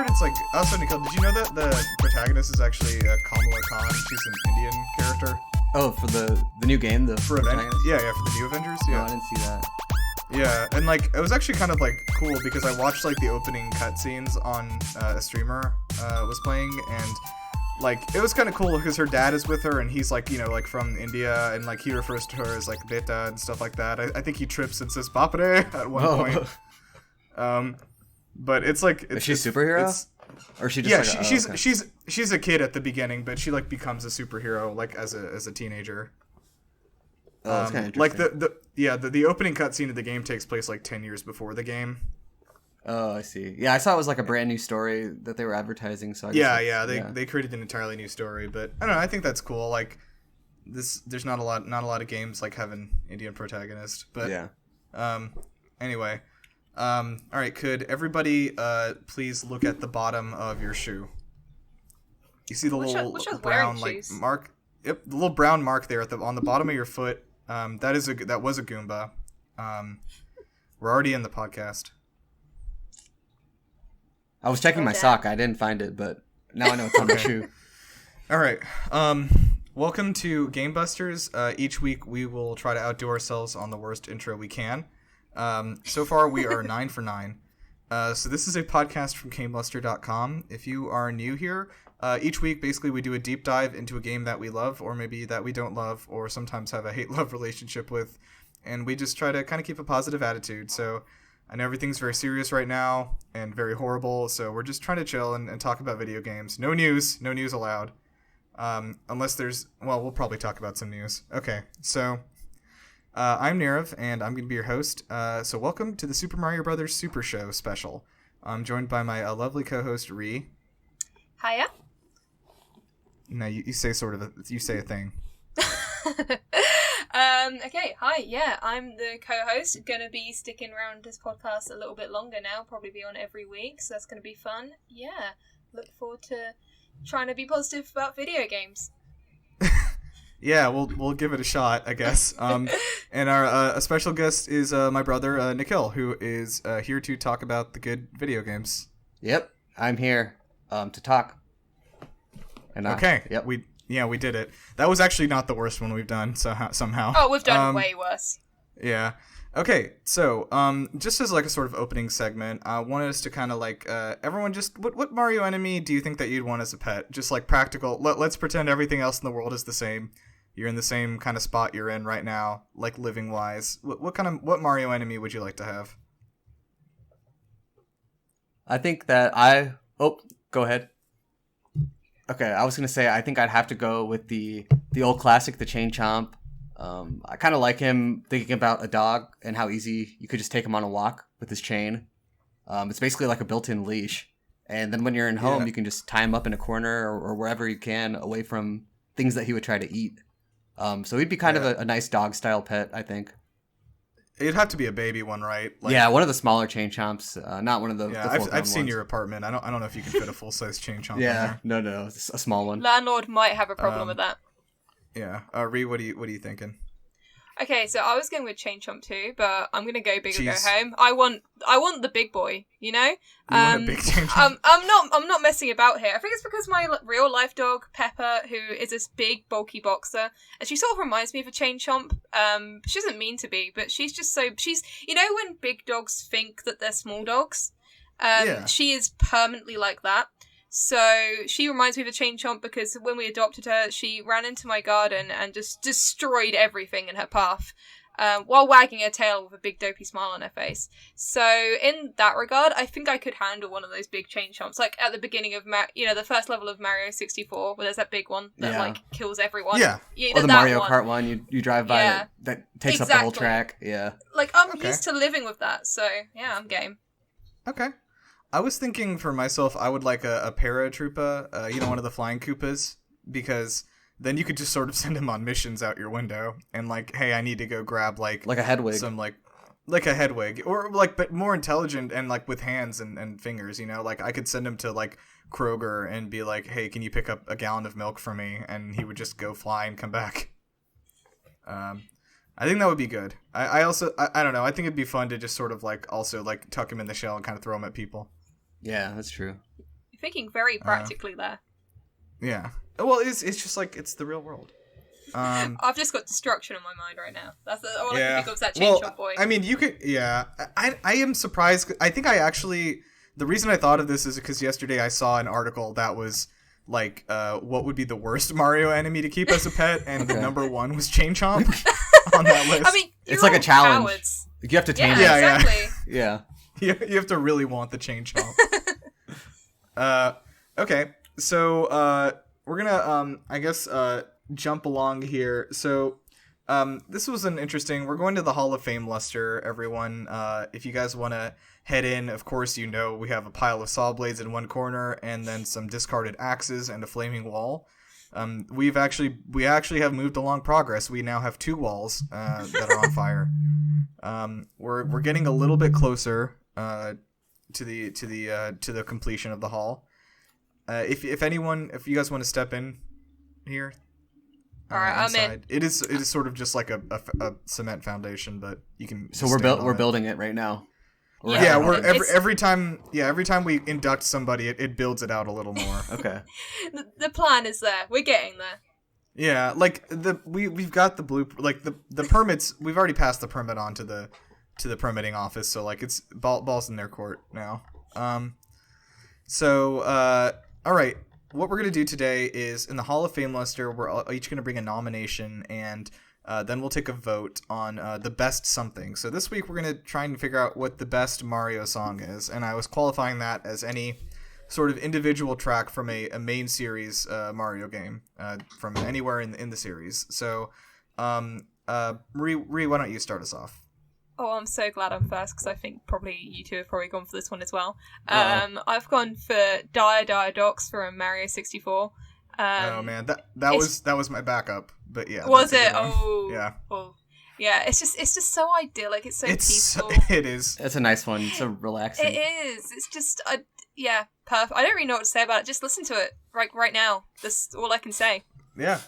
heard it's like... Also, Nikhil, did you know that the protagonist is actually Kamala Khan? She's an Indian character. Oh, for the new game? For Avengers? Yeah, for the new Avengers, yeah. No, I didn't see that. Yeah, and like, it was actually kind of like cool because I watched like the opening cutscenes on a streamer was playing, and like, it was kind of cool because her dad is with her and he's like, you know, like from India, and like he refers to her as like Beta and stuff like that. I think he trips and says Bapre at one point. But it's like... Is she a superhero? Or is she just she's a kid at the beginning, but she like becomes a superhero like as a teenager. Oh, that's kind of interesting. Like the opening cutscene of the game takes place like 10 years before the game. Oh, I see. Yeah, I saw it was like a brand new story that they were advertising. So they created an entirely new story, but I don't know. I think that's cool. Like there's not a lot of games like having Indian protagonist, but yeah. Anyway, all right. Could everybody please look at the bottom of your shoe? You see the little brown like mark. Yep, the little brown mark there on the bottom of your foot. That was a Goomba. We're already in the podcast. I was checking my sock. I didn't find it, but now I know it's on my shoe. All right. Welcome to GameBusters. Each week we will try to outdo ourselves on the worst intro we can. So far we are 9 for 9. So this is a podcast from GameLuster.com. If you are new here, each week basically we do a deep dive into a game that we love, or maybe that we don't love, or sometimes have a hate-love relationship with, and we just try to kind of keep a positive attitude. So I know everything's very serious right now and very horrible, so we're just trying to chill and talk about video games. No news allowed. Unless there's... Well, we'll probably talk about some news. Okay, so I'm Nirav, and I'm going to be your host. So welcome to the Super Mario Bros. Super Show special. I'm joined by my lovely co-host, Rhi. Hiya. No, you say you say a thing. Okay, hi, yeah, I'm the co-host, gonna be sticking around this podcast a little bit longer now, probably be on every week, so that's gonna be fun. Yeah, look forward to trying to be positive about video games. Yeah, we'll give it a shot, I guess. And our a special guest is my brother, Nikhil, who is here to talk about the good video games. Yep, I'm here to talk. And okay, yep. We did it. That was actually not the worst one we've done somehow. Oh, we've done way worse. Yeah. Okay, so just as like a sort of opening segment, I wanted us to kind of like everyone just what Mario enemy do you think that you'd want as a pet? Just like practical. Let's pretend everything else in the world is the same. You're in the same kind of spot you're in right now, like living wise. What Mario enemy would you like to have? I think that go ahead. Okay, I was going to say, I think I'd have to go with the old classic, the Chain Chomp. I kind of like him thinking about a dog and how easy you could just take him on a walk with his chain. It's basically like a built-in leash. And then when you're in home, you can just tie him up in a corner or wherever you can away from things that he would try to eat. So he'd be kind of a nice dog-style pet, I think. It'd have to be a baby one, right? Like, yeah, one of the smaller Chain Chomps, not one of the I've seen your apartment. I don't know if you can fit a full-size Chain Chomp in there. No, it's a small one. Landlord might have a problem with that. Yeah. Rhi, what are you thinking? Okay, so I was going with Chain Chomp too, but I'm gonna go big or go home. I want the big boy, you know? You want a big Chain Chomp? I'm not messing about here. I think it's because my real life dog, Pepper, who is this big, bulky boxer, and she sort of reminds me of a Chain Chomp. She doesn't mean to be, but she's you know when big dogs think that they're small dogs? She is permanently like that. So she reminds me of a Chain Chomp because when we adopted her, she ran into my garden and just destroyed everything in her path, while wagging her tail with a big dopey smile on her face. So in that regard, I think I could handle one of those big Chain Chomps, like at the beginning of the first level of Mario 64, where there's that big one that like kills everyone. Yeah. Or the Mario Kart one you drive by that takes up the whole track. Yeah. Like I'm used to living with that, so yeah, I'm game. Okay. I was thinking for myself, I would like a Paratroopa, one of the flying Koopas, because then you could just sort of send him on missions out your window, and like, hey, I need to go grab like a Hedwig, some like a Hedwig, or like but more intelligent and like with hands and fingers, you know, like I could send him to like Kroger and be like, hey, can you pick up a gallon of milk for me? And he would just go fly and come back. I think that would be good. I also don't know. I think it'd be fun to just sort of like also like tuck him in the shell and kind of throw him at people. Yeah, that's true. thinking very practically there. Yeah. Well, it's just like it's the real world. I've just got destruction on my mind right now. That's all I can think of is that chain chomp boy. I mean, you could. Yeah, I am surprised. I think I actually. The reason I thought of this is because yesterday I saw an article that was like, what would be the worst Mario enemy to keep as a pet, and the number one was Chain Chomp on that list. I mean, it's like a challenge. Cowards. You have to tame it. Yeah, exactly. Yeah. You have to really want the Chain Chomp. Okay, so we're gonna I guess jump along here. So this was an interesting. We're going to the Hall of Fameluster, everyone. If you guys want to head in, of course, we have a pile of saw blades in one corner, and then some discarded axes and a flaming wall. We actually have moved along progress. We now have 2 walls that are on fire. We're getting a little bit closer to the completion of the hall. If you guys want to step in here. All right, inside. I'm in. It is sort of just like a cement foundation, but you can. So we're building it right now. Yeah, every time we induct somebody, it builds it out a little more. Okay. The plan is there. We're getting there. Yeah, like we've got the blueprint, like the permits. We've already passed the permit on to the permitting office, so like it's balls in their court now. All right. What we're going to do today is, in the Hall of Fameluster, we're each going to bring a nomination, and then we'll take a vote on the best something. So this week, we're going to try and figure out what the best Mario song is, and I was qualifying that as any sort of individual track from a main series Mario game, from anywhere in the series. So, Rhi, why don't you start us off? Oh, I'm so glad I'm first, because I think probably you two have probably gone for this one as well. I've gone for Dire Docks from Mario 64. Oh man, that was my backup, but yeah. Was it? Oh, yeah. Well, yeah. It's just so idyllic. It's so peaceful. It is. It's a nice one. It's so relaxing. It is. It's just yeah, perfect. I don't really know what to say about it. Just listen to it right now. That's all I can say. Yeah.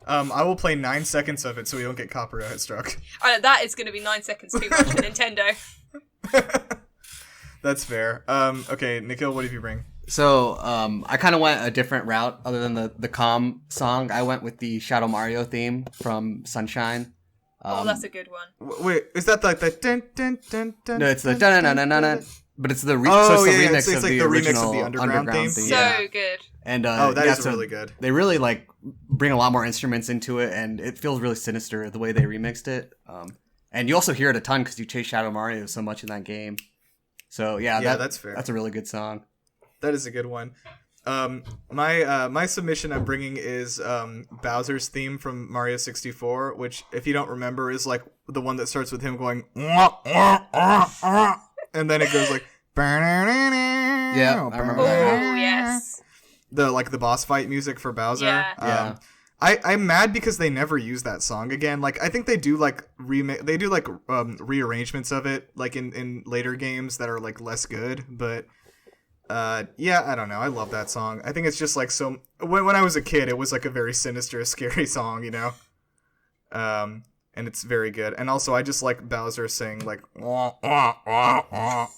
I will play 9 seconds of it so we don't get copyright struck. Oh, that is going to be 9 seconds too much for Nintendo. That's fair. Okay, Nikhil, what did you bring? So, I kind of went a different route other than the calm song. I went with the Shadow Mario theme from Sunshine. That's a good one. Wait, is that like the dun dun dun dun? No, it's the dun dun dun dun dun. But it's the remix it's of like the remix original of the underground theme. So good. And that is really good. They really like bring a lot more instruments into it, and it feels really sinister the way they remixed it. And you also hear it a ton because you chase Shadow Mario so much in that game. So yeah, that's fair. That's a really good song. That is a good one. My submission I'm bringing is Bowser's theme from Mario 64, which, if you don't remember, is like the one that starts with him going and then it goes like yeah, I remember that. Oh yes. The boss fight music for Bowser. Yeah. I'm mad because they never use that song again. Like, I think they do like rearrangements of it like in later games that are like less good, but yeah, I don't know. I love that song. I think it's just like so. When I was a kid, it was like a very sinister, scary song, you know. And it's very good. And also, I just like Bowser saying like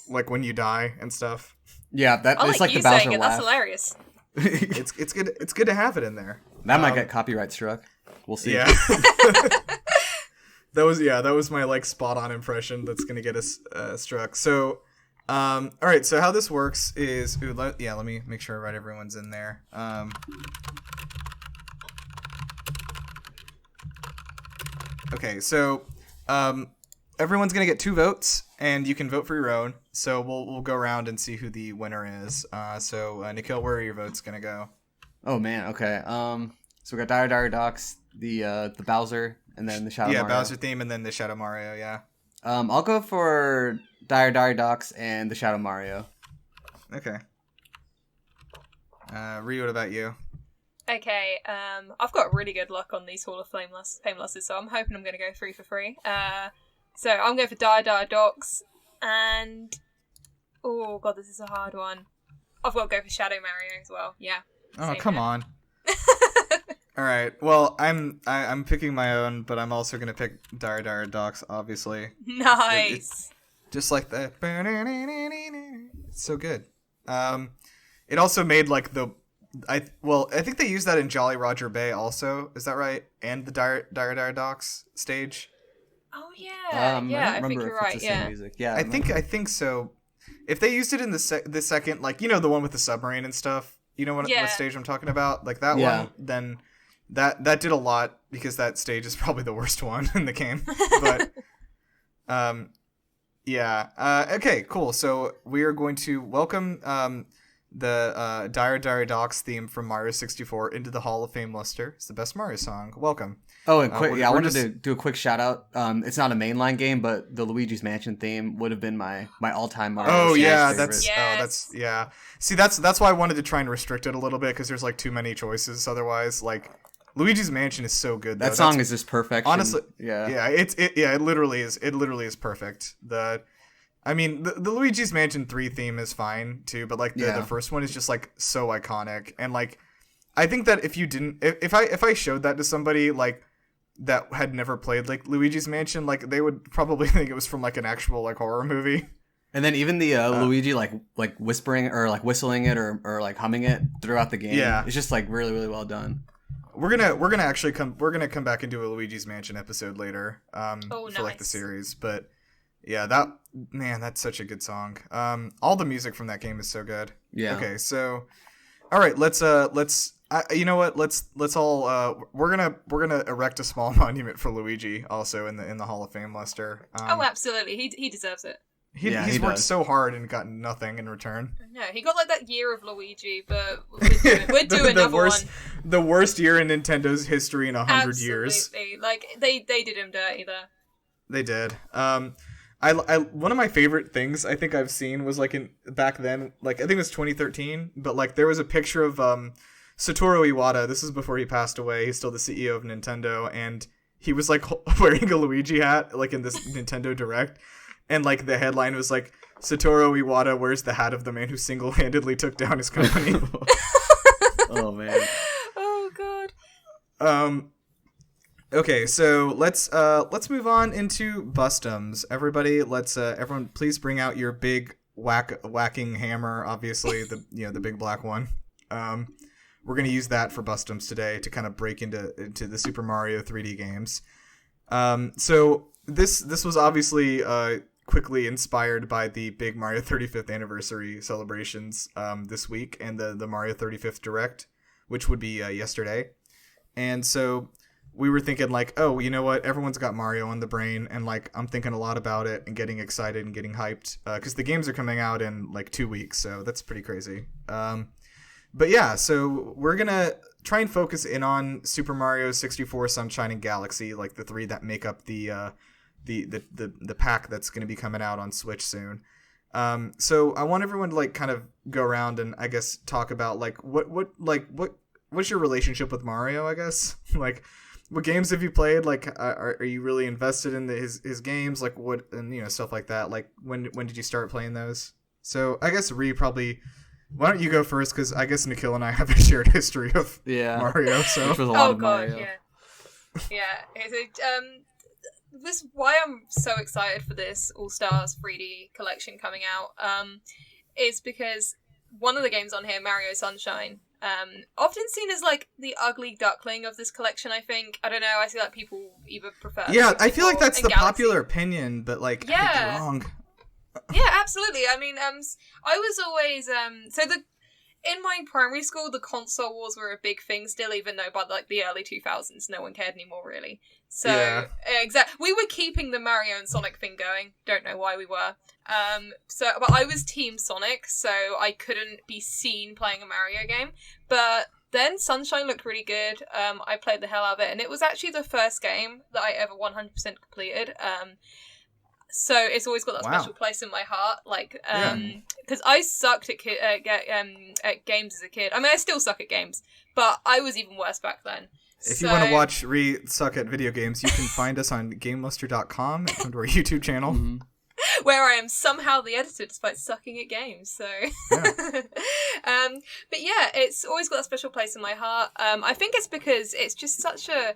like when you die and stuff. Yeah, it's like you the Bowser saying it. laugh. That's hilarious. It's good. It's good to have it in there. That might get copyright struck. We'll see. Yeah. That was my like spot on impression that's gonna get us struck. So. All right. So how this works is, let me make sure I write everyone's in there. Okay. So, everyone's gonna get 2 votes, and you can vote for your own. So we'll go around and see who the winner is. So Nikhil, where are your votes gonna go? Oh man. Okay. So we got Dire Docks, the Bowser, and then the Shadow Mario. Yeah, Bowser theme, and then the Shadow Mario. Yeah. I'll go for Dire Docks and the Shadow Mario. Okay. Rhi, what about you? Okay, I've got really good luck on these Hall of Famelusters, so I'm hoping I'm going to go 3 for 3. So I'm going for Dire Docks, and oh god, this is a hard one. I've got to go for Shadow Mario as well. Yeah. Oh, come on. All right. Well, I'm picking my own, but I'm also gonna pick Dire Docks, obviously. Nice. Just like that. It's so good. it also made like I think they used that in Jolly Roger Bay also. Is that right? And the Dire Docks stage. Oh yeah, I I don't think remember you're if right. it's the same Yeah. music. Yeah, I think so. If they used it in the second, like the one with the submarine and stuff, what stage I'm talking about, like that one, then that did a lot because that stage is probably the worst one in the game. But okay, cool. So we are going to welcome the Dire Docks theme from Mario 64 into the Hall of Fameluster. It's the best Mario song. Welcome. Oh, and quick, I wanted to do a quick shout out. It's not a mainline game, but the Luigi's Mansion theme would have been my all-time Mario. Oh yeah, favorite. See, that's why I wanted to try and restrict it a little bit because there's like too many choices. Otherwise, like Luigi's Mansion is so good. That song is just perfect. Honestly, it literally is. It literally is perfect. The Luigi's Mansion 3 theme is fine too, but like the first one is just like so iconic, and like I think that if I showed that to somebody like that had never played like Luigi's Mansion, like they would probably think it was from like an actual like horror movie. And then even the Luigi like whispering or like whistling it or like humming it throughout the game, it's just like really really well done. We're gonna come back and do a Luigi's Mansion episode later for like the series, but yeah, that's such a good song. All the music from that game is so good. Yeah. Okay, so all right, let's you know what? Let's all we're gonna erect a small monument for Luigi also in the Hall of Fameluster. Absolutely, he deserves it. He's worked so hard and gotten nothing in return. No, he got like that year of Luigi, but we're doing another one. The worst year in Nintendo's history in 100 years. Like they did him dirty there. They did. I one of my favorite things I think I've seen was like back then, like I think it was 2013, but like there was a picture of Satoru Iwata. This is before he passed away. He's still the CEO of Nintendo, and he was like wearing a Luigi hat like in this Nintendo Direct, and like the headline was like Satoru Iwata wears the hat of the man who single-handedly took down his company. Oh man. Oh god. Okay, so let's move on into Bustums. Everybody, everyone please bring out your big whacking hammer, obviously the big black one. We're going to use that for Bustums today to kind of break into the Super Mario 3D games. So this was obviously quickly inspired by the big Mario 35th anniversary celebrations this week and the Mario 35th Direct, which would be yesterday. And so we were thinking like, oh, you know what? Everyone's got Mario on the brain, and like I'm thinking a lot about it and getting excited and getting hyped because the games are coming out in like 2 weeks, so that's pretty crazy. But yeah, so we're gonna try and focus in on Super Mario 64, Sunshine, and Galaxy, like the three that make up the pack that's gonna be coming out on Switch soon. So I want everyone to like kind of go around and I guess talk about like what's your relationship with Mario? I guess like. What games have you played? Like, are you really invested in his games? Like, what and stuff like that. Like, when did you start playing those? So, I guess Rhi probably. Why don't you go first? Because I guess Nikhil and I have a shared history of Mario. So, which was a lot of god, Mario. yeah. This why I'm so excited for this All Stars 3D collection coming out. Is because one of the games on here, Mario Sunshine. Often seen as like the ugly duckling of this collection, I think. I don't know, I see like people either prefer I feel like that's the Galaxy. popular opinion, but like I think you're wrong. Yeah, absolutely. I mean, I was always in my primary school the console wars were a big thing still, even though by like the early 2000s no one cared anymore really. So exactly, we were keeping the Mario and Sonic thing going. Don't know why we were. But I was Team Sonic, so I couldn't be seen playing a Mario game. But then Sunshine looked really good. I played the hell out of it, and it was actually the first game that I ever 100% completed. So it's always got that special place in my heart, like, because I sucked at games as a kid. I mean, I still suck at games, but I was even worse back then. If you want to watch Rhi suck at video games, you can find us on GameLuster.com and come to our YouTube channel. Mm-hmm. Where I am somehow the editor despite sucking at games, so... but yeah, it's always got a special place in my heart. I think it's because it's just such a...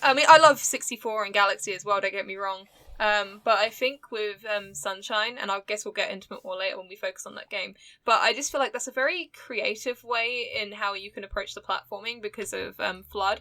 I mean, I love 64 and Galaxy as well, don't get me wrong. But I think with Sunshine, and I guess we'll get into it more later when we focus on that game, but I just feel like that's a very creative way in how you can approach the platforming because of FLUDD.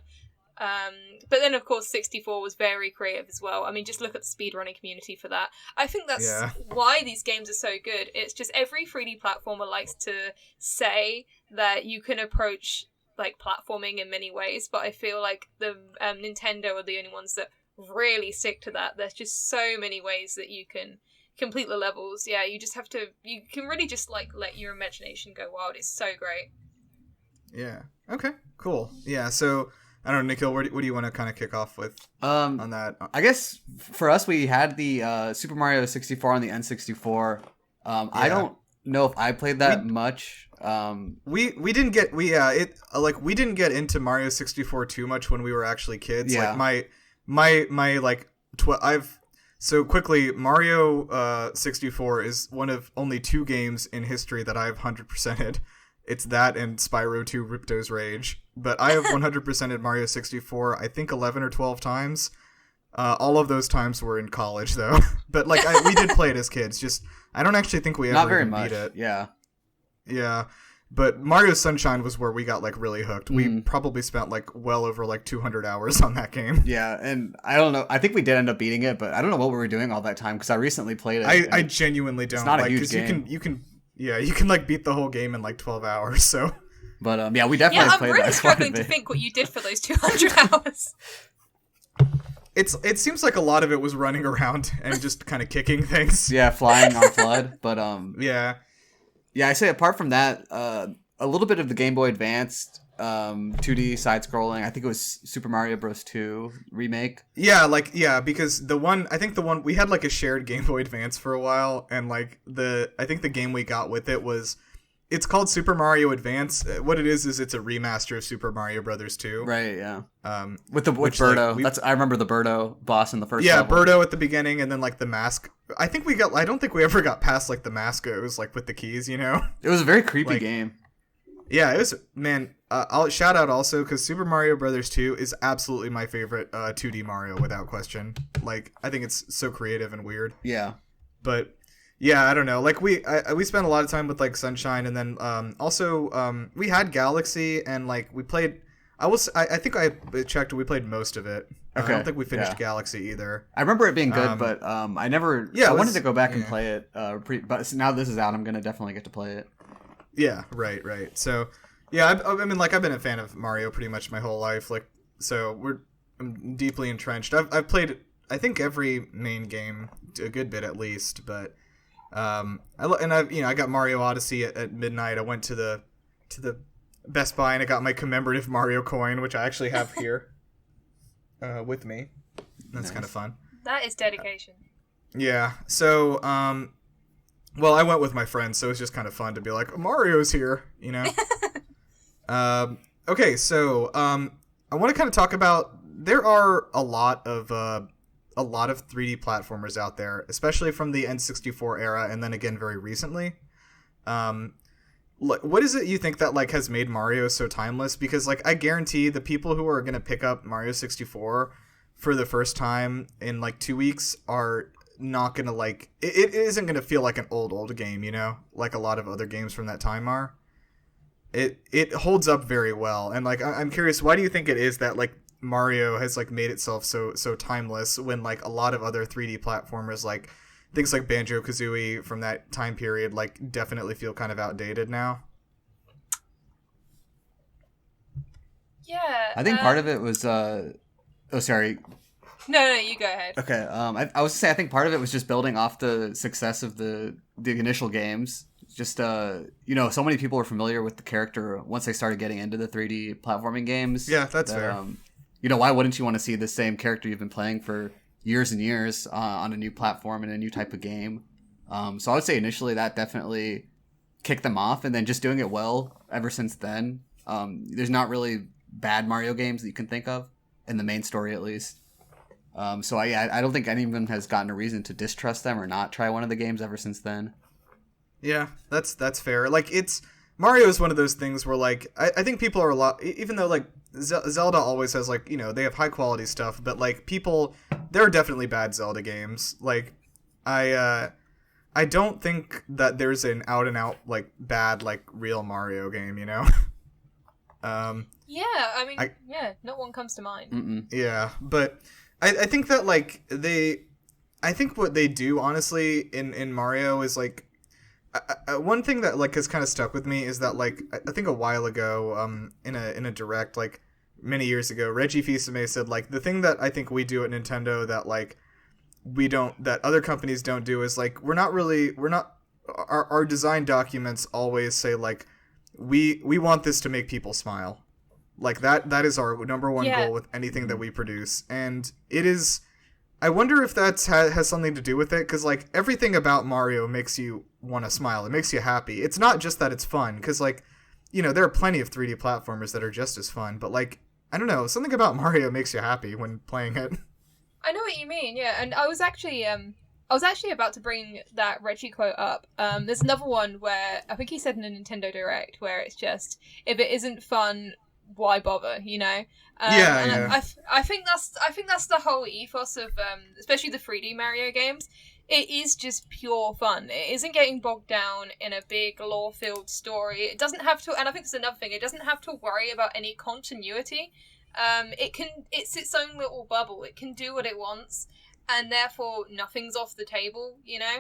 But then, of course, 64 was very creative as well. I mean, just look at the speedrunning community for that. I think that's why these games are so good. It's just every 3D platformer likes to say that you can approach like platforming in many ways, but I feel like the Nintendo are the only ones that really stick to that. There's just so many ways that you can complete the levels. Yeah, you just have to, you can really just like let your imagination go wild. It's so great. Yeah. Okay, cool. Yeah, so I don't know, Nikhil, what do you want to kind of kick off with on that? I guess for us, we had the Super Mario 64 on the N64. I don't know if I played that much. We didn't get we didn't get into Mario 64 too much when we were actually kids. Yeah. Like my like so quickly, Mario 64 is one of only 2 games in history that I've 100%ed. It's that and Spyro 2 Ripto's Rage. But I have 100%ed Mario 64, I think 11 or 12 times. All of those times were in college, though. But like we did play it as kids. Just I don't actually think we ever even beat it. Yeah. Yeah. But Mario Sunshine was where we got like really hooked. We probably spent like well over like 200 hours on that game. Yeah, and I don't know. I think we did end up beating it, but I don't know what we were doing all that time because I recently played it. I genuinely don't. It's not like, a huge game. You can like beat the whole game in like 12 hours. So. But yeah, we definitely played that. I'm really struggling to think what you did for those 200 hours. It seems like a lot of it was running around and just kind of kicking things. Yeah, flying on FLUDD, but yeah, I say apart from that, a little bit of the Game Boy Advanced 2D side scrolling. I think it was Super Mario Bros. 2 remake. Yeah, because the one we had like a shared Game Boy Advance for a while, and like I think the game we got with it was. It's called Super Mario Advance. What it is it's a remaster of Super Mario Brothers 2. Right, yeah. With Birdo. Like, I remember the Birdo boss in the first level. Birdo at the beginning, and then like the mask. I don't think we ever got past like the Mascos, like with the keys, you know? It was a very creepy game. Yeah, it was, man. I'll shout out also, because Super Mario Brothers 2 is absolutely my favorite 2D Mario, without question. Like, I think it's so creative and weird. Yeah. But... yeah, I don't know. Like we spent a lot of time with like Sunshine, and then also we had Galaxy, and like we played. I think I checked. We played most of it. Okay. I don't think we finished Galaxy either. I remember it being good, but I never. Yeah, I wanted to go back and play it. But now this is out, I'm gonna definitely get to play it. Yeah, right. So yeah, I mean, like I've been a fan of Mario pretty much my whole life. Like, so I'm deeply entrenched. I've played I think every main game a good bit at least, but. I got Mario Odyssey at midnight. I went to the Best Buy and I got my commemorative Mario coin, which I actually have here with me. That's kind of fun. That is dedication. Yeah. So, well, I went with my friends, so it's just kind of fun to be like, Mario's here, you know? Okay, so I want to kind of talk about, there are a lot of 3D platformers out there, especially from the N64 era, and then again very recently. What is it you think that like has made Mario so timeless? Because like I guarantee the people who are gonna pick up Mario 64 for the first time in like 2 weeks are not gonna like it isn't gonna feel like an old game, you know, like a lot of other games from that time are. It holds up very well, and like I'm curious, why do you think it is that like Mario has like made itself so timeless when like a lot of other 3D platformers, like things like Banjo-Kazooie from that time period, like definitely feel kind of outdated now? Yeah, I think part of it was oh sorry. No, you go ahead. Okay, I was gonna say I think part of it was just building off the success of the initial games. Just so many people were familiar with the character once they started getting into the 3D platforming games. Yeah, that's fair. Why wouldn't you want to see the same character you've been playing for years and years on a new platform and a new type of game? So I would say initially that definitely kicked them off, and then just doing it well ever since then. There's not really bad Mario games that you can think of, in the main story at least. So I don't think anyone has gotten a reason to distrust them or not try one of the games ever since then. Yeah, that's fair. Like, Mario is one of those things where, like, I think people are a lot, even though, like, Zelda always has, like, they have high quality stuff, but, like, people, there are definitely bad Zelda games. Like, I don't think that there's an out and out like bad like real Mario game, you know. Yeah, I mean, not one comes to mind. Mm-mm. Yeah, but I think that like I think what they do honestly in Mario is like one thing that like has kind of stuck with me is that like I think a while ago in a direct like many years ago, Reggie Fils-Aimé said like the thing that I think we do at Nintendo that like that other companies don't do is like our design documents always say like we want this to make people smile. Like that is our number one goal with anything that we produce, and it is. I wonder if that has something to do with it, because like everything about Mario makes you want to smile. It makes you happy. It's not just that it's fun, because like, you know, there are plenty of 3D platformers that are just as fun, but like, I don't know, something about Mario makes you happy when playing it. I know what you mean, yeah, and I was actually about to bring that Reggie quote up. There's another one where I think he said in a Nintendo Direct where it's just, if it isn't fun, why bother, you know? I think that's the whole ethos of especially the 3D Mario games. It is just pure fun. It isn't getting bogged down in a big lore-filled story. It doesn't have to, and I think it's another thing, it doesn't have to worry about any continuity. It's its own little bubble. It can do what it wants, and therefore nothing's off the table, you know?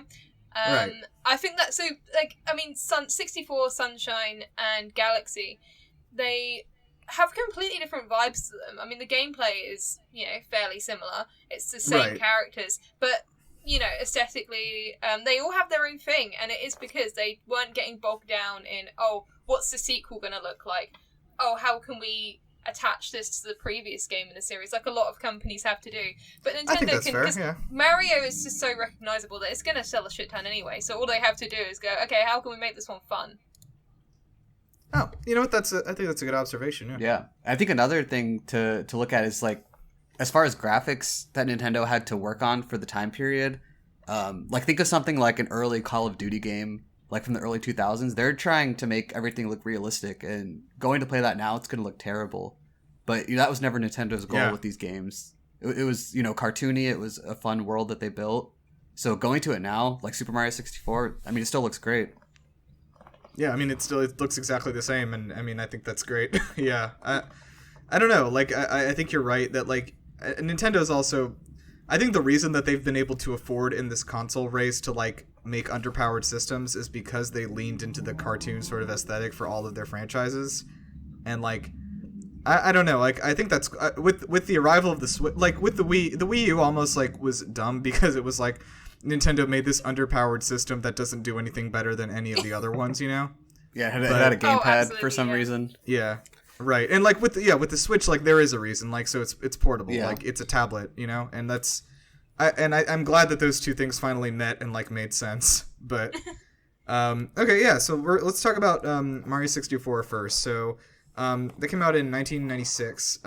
Right. I think that, so, like, I mean, 64, Sunshine, and Galaxy, they have completely different vibes to them. I mean, the gameplay is, you know, fairly similar. It's the same characters, but, you know, aesthetically, they all have their own thing, and it is because they weren't getting bogged down in, oh, what's the sequel gonna look like? Oh, how can we attach this to the previous game in the series, like a lot of companies have to do. But Nintendo can, because Mario is just so recognizable that it's gonna sell a shit ton anyway, so all they have to do is go, okay, how can we make this one fun? Oh, you know what? I think that's a good observation. Yeah. I think another thing to look at is like, as far as graphics that Nintendo had to work on for the time period, like think of something like an early Call of Duty game, like from the early 2000s. They're trying to make everything look realistic, and going to play that now, it's going to look terrible. But that was never Nintendo's goal with these games. It was, you know, cartoony. It was a fun world that they built. So going to it now, like Super Mario 64, I mean, it still looks great. Yeah, I mean, it looks exactly the same, and I mean, I think that's great. Yeah, I don't know, like, I think you're right that, like, Nintendo's also, I think the reason that they've been able to afford in this console race to, like, make underpowered systems is because they leaned into the cartoon sort of aesthetic for all of their franchises, and, like, I don't know, like, I think that's, with the arrival of the Switch, like, with the Wii U almost, like, was dumb because it was, like, Nintendo made this underpowered system that doesn't do anything better than any of the other ones, you know? Yeah, it had a gamepad for some reason. Yeah, right. And like with the Switch, like there is a reason, like so it's portable, like it's a tablet, you know, and that's, I'm glad that those two things finally met and like made sense. But okay, yeah. So let's talk about Mario 64 first. So they came out in 1996,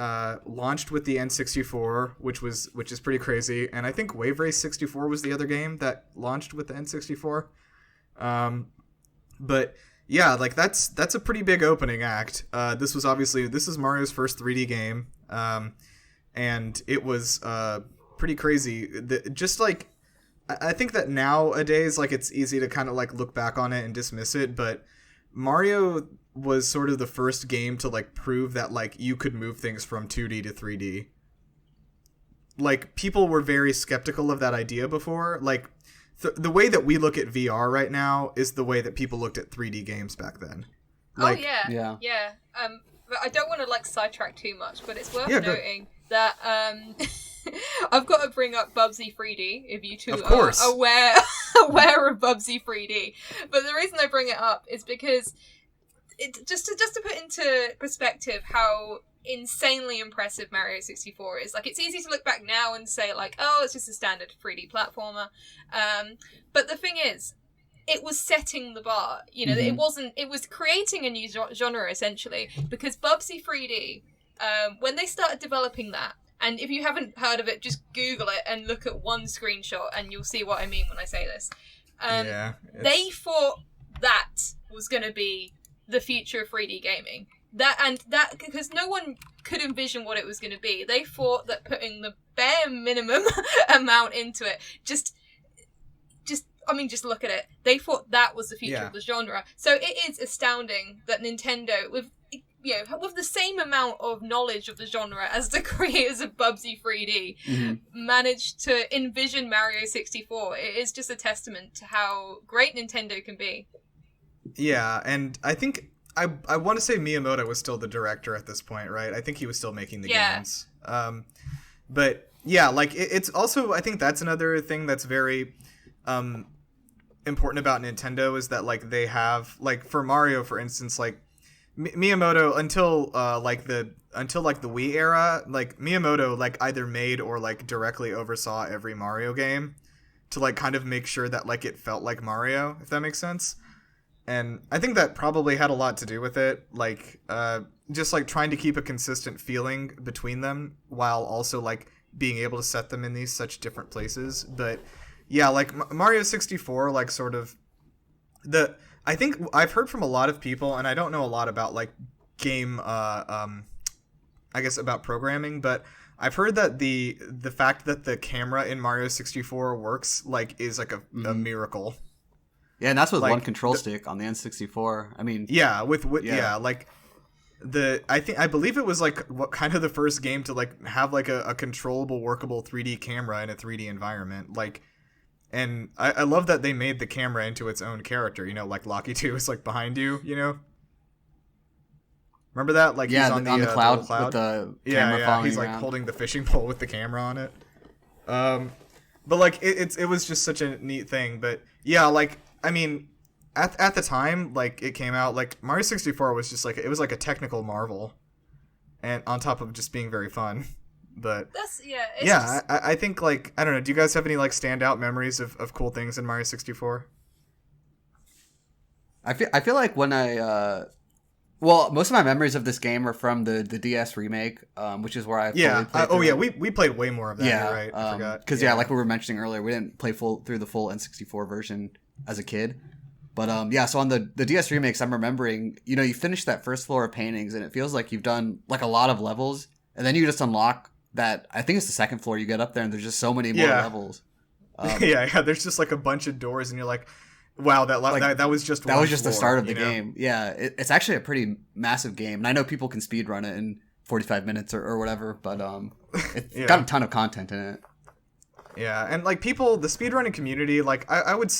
launched with the N64, which is pretty crazy, and I think Wave Race 64 was the other game that launched with the N64. But yeah, like that's a pretty big opening act. This is Mario's first 3D game, and it was pretty crazy. Just like I think that nowadays, like it's easy to kind of like look back on it and dismiss it, but Mario was sort of the first game to like prove that like you could move things from 2D to 3D. Like people were very skeptical of that idea before. Like the way that we look at VR right now is the way that people looked at 3D games back then. Like, yeah. But I don't want to like sidetrack too much, but it's worth noting that I've got to bring up Bubsy 3D if you two are aware of Bubsy 3D. But the reason I bring it up is because just to put into perspective how insanely impressive Mario 64 is. Like, it's easy to look back now and say, like, oh, it's just a standard 3D platformer. But the thing is, it was setting the bar. You know, it was creating a new genre, essentially, because Bubsy 3D, when they started developing that, and if you haven't heard of it, just Google it and look at one screenshot and you'll see what I mean when I say this. They thought that was going to be the future of 3D gaming. that because no one could envision what it was going to be. They thought that putting the bare minimum amount into it, just look at it. They thought that was the future of the genre. So it is astounding that Nintendo, with the same amount of knowledge of the genre as the creators of Bubsy 3D, managed to envision Mario 64. It is just a testament to how great Nintendo can be. Yeah, and I think I want to say Miyamoto was still the director at this point, right? I think he was still making the games. But yeah, like it's also, I think that's another thing that's very important about Nintendo is that like they have, like for Mario, for instance, like Miyamoto until the Wii era, like Miyamoto like either made or like directly oversaw every Mario game to like kind of make sure that like it felt like Mario, if that makes sense. And I think that probably had a lot to do with it, like just like trying to keep a consistent feeling between them while also like being able to set them in these such different places. But yeah, like Mario 64, like sort of I think I've heard from a lot of people, and I don't know a lot about like game, I guess about programming, but I've heard that the fact that the camera in Mario 64 works like is like a miracle. Yeah, and that's with like, one control stick on the N64. I mean, like I believe it was like what kind of the first game to like have like a controllable, workable 3D camera in a 3D environment, like. And I love that they made the camera into its own character, like Locky 2 is like behind you, Remember that? Like he's on the cloud with the camera following he's like around. Holding the fishing pole with the camera on it. But like it was just such a neat thing. But yeah, like I mean, at the time like it came out, like Mario 64 was just like it was like a technical marvel, and on top of just being very fun. But that's I think like I don't know. Do you guys have any like standout memories of cool things in Mario 64? I feel like when most of my memories of this game are from the DS remake, which is where I played. We played way more of that. Yeah, right. I forgot because like we were mentioning earlier, we didn't play through the full N64 version as a kid. But so on the DS remakes, I'm remembering you finish that first floor of paintings and it feels like you've done like a lot of levels, and then you just unlock that I think it's the second floor you get up there and there's just so many more levels. There's just like a bunch of doors and you're like, wow, that was just that was just the start of the game. Yeah, it's actually a pretty massive game, and I know people can speedrun it in 45 minutes or whatever, but it's got a ton of content in it. Yeah, and like people, the speedrunning community, like I would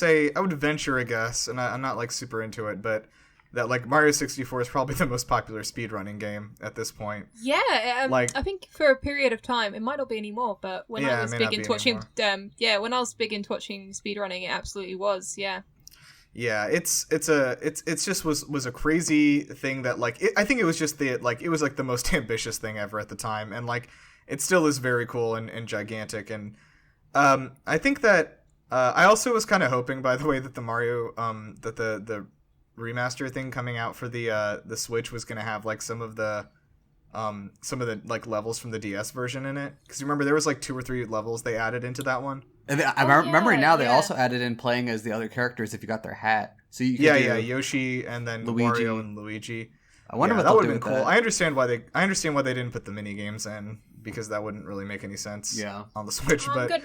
venture a guess, and I'm not like super into it, but that like Mario 64 is probably the most popular speedrunning game at this point. Yeah, I think for a period of time, it might not be anymore, but when I was big into watching, when I was big into watching speedrunning, it absolutely was. Yeah. Yeah, it's just was a crazy thing that like I think it was just it was like the most ambitious thing ever at the time, and like it still is very cool and gigantic, and I think that I also was kind of hoping, by the way, that the Mario that the remaster thing coming out for the Switch was gonna have like some of the like levels from the DS version in it, because you remember there was like 2 or 3 levels they added into that one. And I'm remembering now they also added in playing as the other characters if you got their hat. So you could Yoshi and then Luigi. Mario and Luigi. I wonder what that would have been cool. I understand why they didn't put the mini games in, because that wouldn't really make any sense on the Switch. But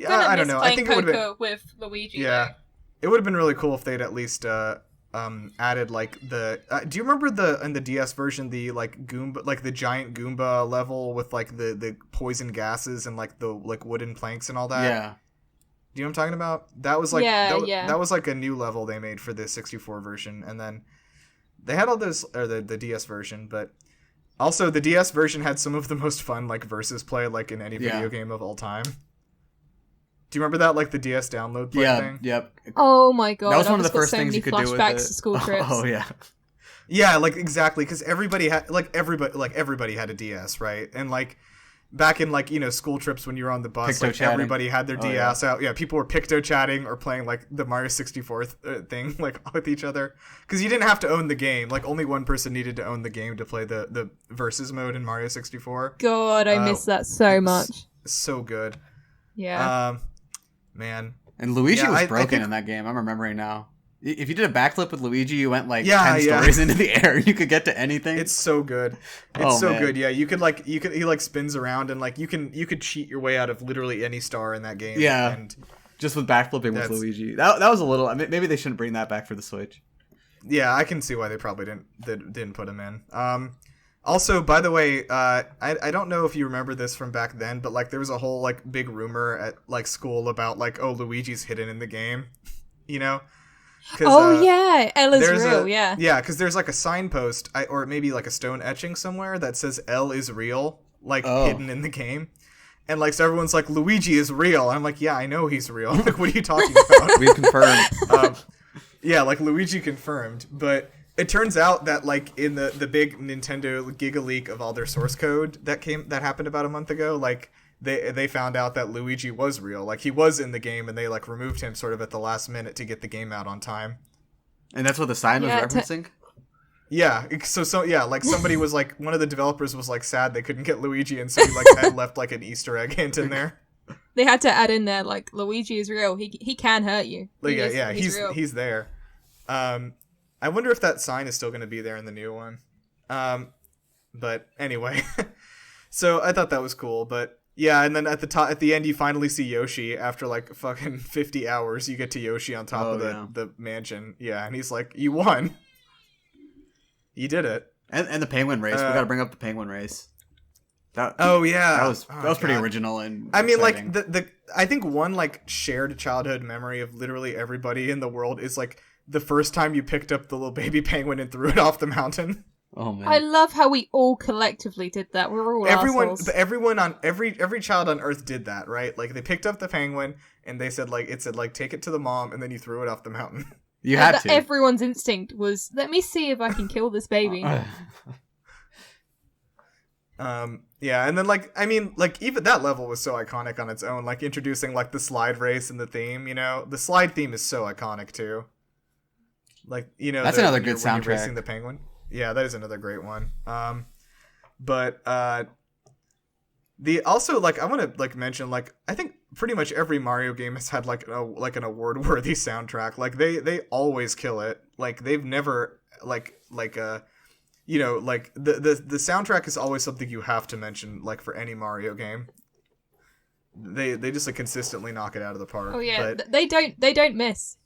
I don't know. I think it would have been with Luigi. Yeah, it would have been really cool if they'd at least added like the do you remember in the DS version the like Goomba, like the giant Goomba level with like the poison gases and like the like wooden planks and all that? Yeah. Do you know what I'm talking about? That was like that was like a new level they made for the 64 version, and then they had all those, or the DS version, but also the DS version had some of the most fun like versus play like in any video game of all time. Do you remember that, like the DS download play thing? Yep. Oh my god, that was one of the first things you could do with it. To school trips. Oh yeah. Yeah, like exactly, because everybody had a DS, right? And like back in like school trips when you were on the bus, like everybody had their DS out. Yeah, people were picto chatting or playing like the Mario 64 thing like with each other, because you didn't have to own the game. Like only one person needed to own the game to play the versus mode in Mario 64. God, I miss that so much. So good. Yeah. Man. And Luigi was broken in that game. I'm remembering now. If you did a backflip with Luigi, you went like Yeah, 10 yeah. stories into the air. You could get to anything. It's so good. It's so good. Yeah, you could he like spins around and like you could cheat your way out of literally any star in that game. Yeah. And just with backflipping with Luigi. That was a little. Maybe they shouldn't bring that back for the Switch. yeah, I can see why they probably didn't put him in. Also, by the way, I don't know if you remember this from back then, but like there was a whole like big rumor at like school about like, oh, Luigi's hidden in the game, you know? Yeah, L is real. Yeah, because there's like a signpost, or maybe like a stone etching somewhere that says L is real, like hidden in the game, and like so everyone's like, Luigi is real. I'm like, yeah, I know he's real. Like, what are you talking about? We confirmed. Yeah, like Luigi confirmed, but it turns out that like in the big Nintendo Giga leak of all their source code that happened about a month ago, like they found out that Luigi was real. Like he was in the game and they like removed him sort of at the last minute to get the game out on time. And that's what the sign was referencing? Yeah, so yeah, like somebody was like, one of the developers was like sad they couldn't get Luigi, and so he like had left like an Easter egg hint in there. They had to add in there like Luigi is real. He can hurt you. Like, he's real. He's there. I wonder if that sign is still going to be there in the new one. But anyway, so I thought that was cool. But yeah, and then at the end, you finally see Yoshi after like fucking 50 hours. You get to Yoshi on top of the mansion. Yeah, and he's like, "You won. You did it." And the penguin race. We got to bring up the penguin race. That was pretty original and I mean, exciting. like I think one like shared childhood memory of literally everybody in the world is like the first time you picked up the little baby penguin and threw it off the mountain. Oh man! I love how we all collectively did that. We're all assholes. Everyone on every child on Earth did that, right? Like they picked up the penguin and they said like take it to the mom, and then you threw it off the mountain. You had to. Everyone's instinct was, let me see if I can kill this baby. Yeah, and then like I mean like even that level was so iconic on its own. Like introducing like the slide race and the theme. You know, the slide theme is so iconic too. Like, you know, that's another good soundtrack. Racing the penguin. Yeah, that is another great one. But the also like I want to like mention like I think pretty much every Mario game has had like an award worthy soundtrack. Like they always kill it. Like they've never you know, like the soundtrack is always something you have to mention like for any Mario game. They just like consistently knock it out of the park. Oh yeah, but they don't miss.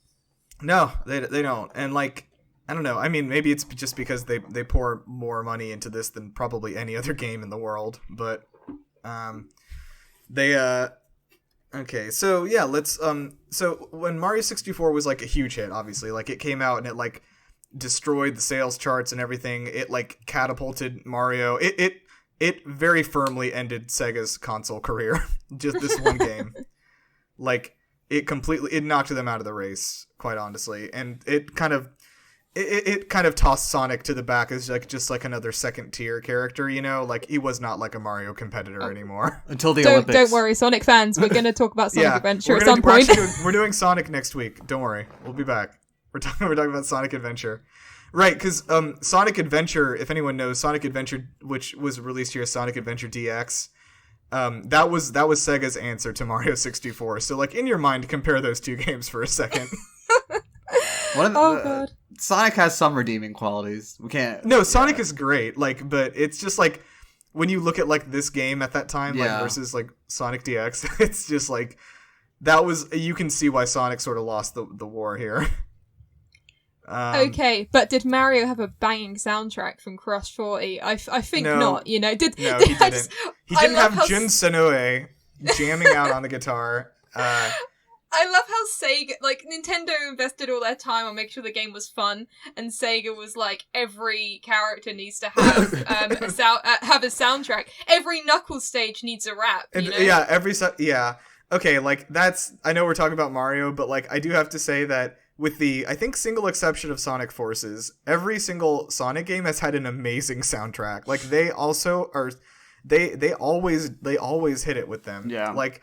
No, they don't. And like I don't know. I mean, maybe it's just because they pour more money into this than probably any other game in the world, but okay, so yeah, let's so when Mario 64 was like a huge hit, obviously, like it came out and it like destroyed the sales charts and everything. It like catapulted Mario. It very firmly ended Sega's console career. Just this one game. Like it knocked them out of the race, quite honestly, and it kind of tossed Sonic to the back as like just like another second tier character, you know, like he was not like a Mario competitor anymore until the Olympics. Don't worry, Sonic fans, we're going to talk about Sonic Adventure at some point. We're doing Sonic next week. Don't worry, we'll be back. We're talking about Sonic Adventure, right? Because Sonic Adventure, if anyone knows, Sonic Adventure, which was released here as Sonic Adventure DX. That was Sega's answer to Mario 64. So, like, in your mind, compare those two games for a second. God. Sonic has some redeeming qualities. We can't. No, Sonic is great. Like, but it's just like when you look at like this game at that time, like versus like Sonic DX, it's just like that was. You can see why Sonic sort of lost the war here. Okay, but did Mario have a banging soundtrack from Crush 40? I think not. You know, no, he didn't. He didn't have Jun Senoue jamming out on the guitar. I love how Sega, like, Nintendo invested all their time on making sure the game was fun, and Sega was like, every character needs to have have a soundtrack. Every Knuckles stage needs a rap. You know? Yeah, okay, like that's. I know we're talking about Mario, but like I do have to say that. With the, I think, single exception of Sonic Forces, every single Sonic game has had an amazing soundtrack. Like they also are, they always hit it with them. Yeah. Like,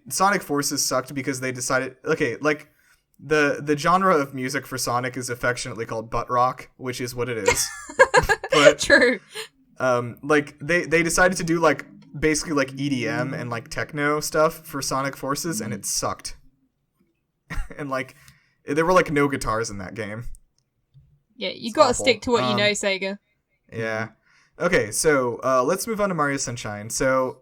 Sonic Forces sucked because they decided, okay, like the genre of music for Sonic is affectionately called butt rock, which is what it is. But, true. Like they decided to do like basically like EDM and like techno stuff for Sonic Forces, and it sucked. And like. There were like no guitars in that game. Yeah, you It's gotta awful. stick to what you know, Sega. Yeah. Okay, so let's move on to Mario Sunshine. So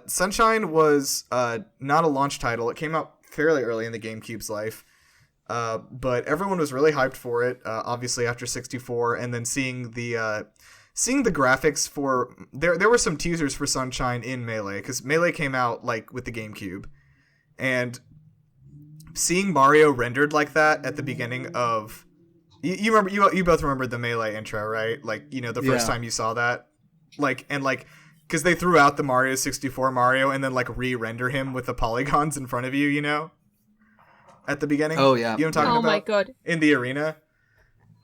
Sunshine was not a launch title. It came out fairly early in the GameCube's life. But everyone was really hyped for it, obviously after 64, and then seeing the graphics for there were some teasers for Sunshine in Melee, because Melee came out like with the GameCube, and seeing Mario rendered like that at the beginning of you remember you both remember the Melee intro, right? Like, you know, the first time you saw that, like, and like, because they threw out the Mario 64 Mario and then like re-render him with the polygons in front of you, you know, at the beginning. Oh yeah, you know what I'm talking about? Oh my god, In the arena.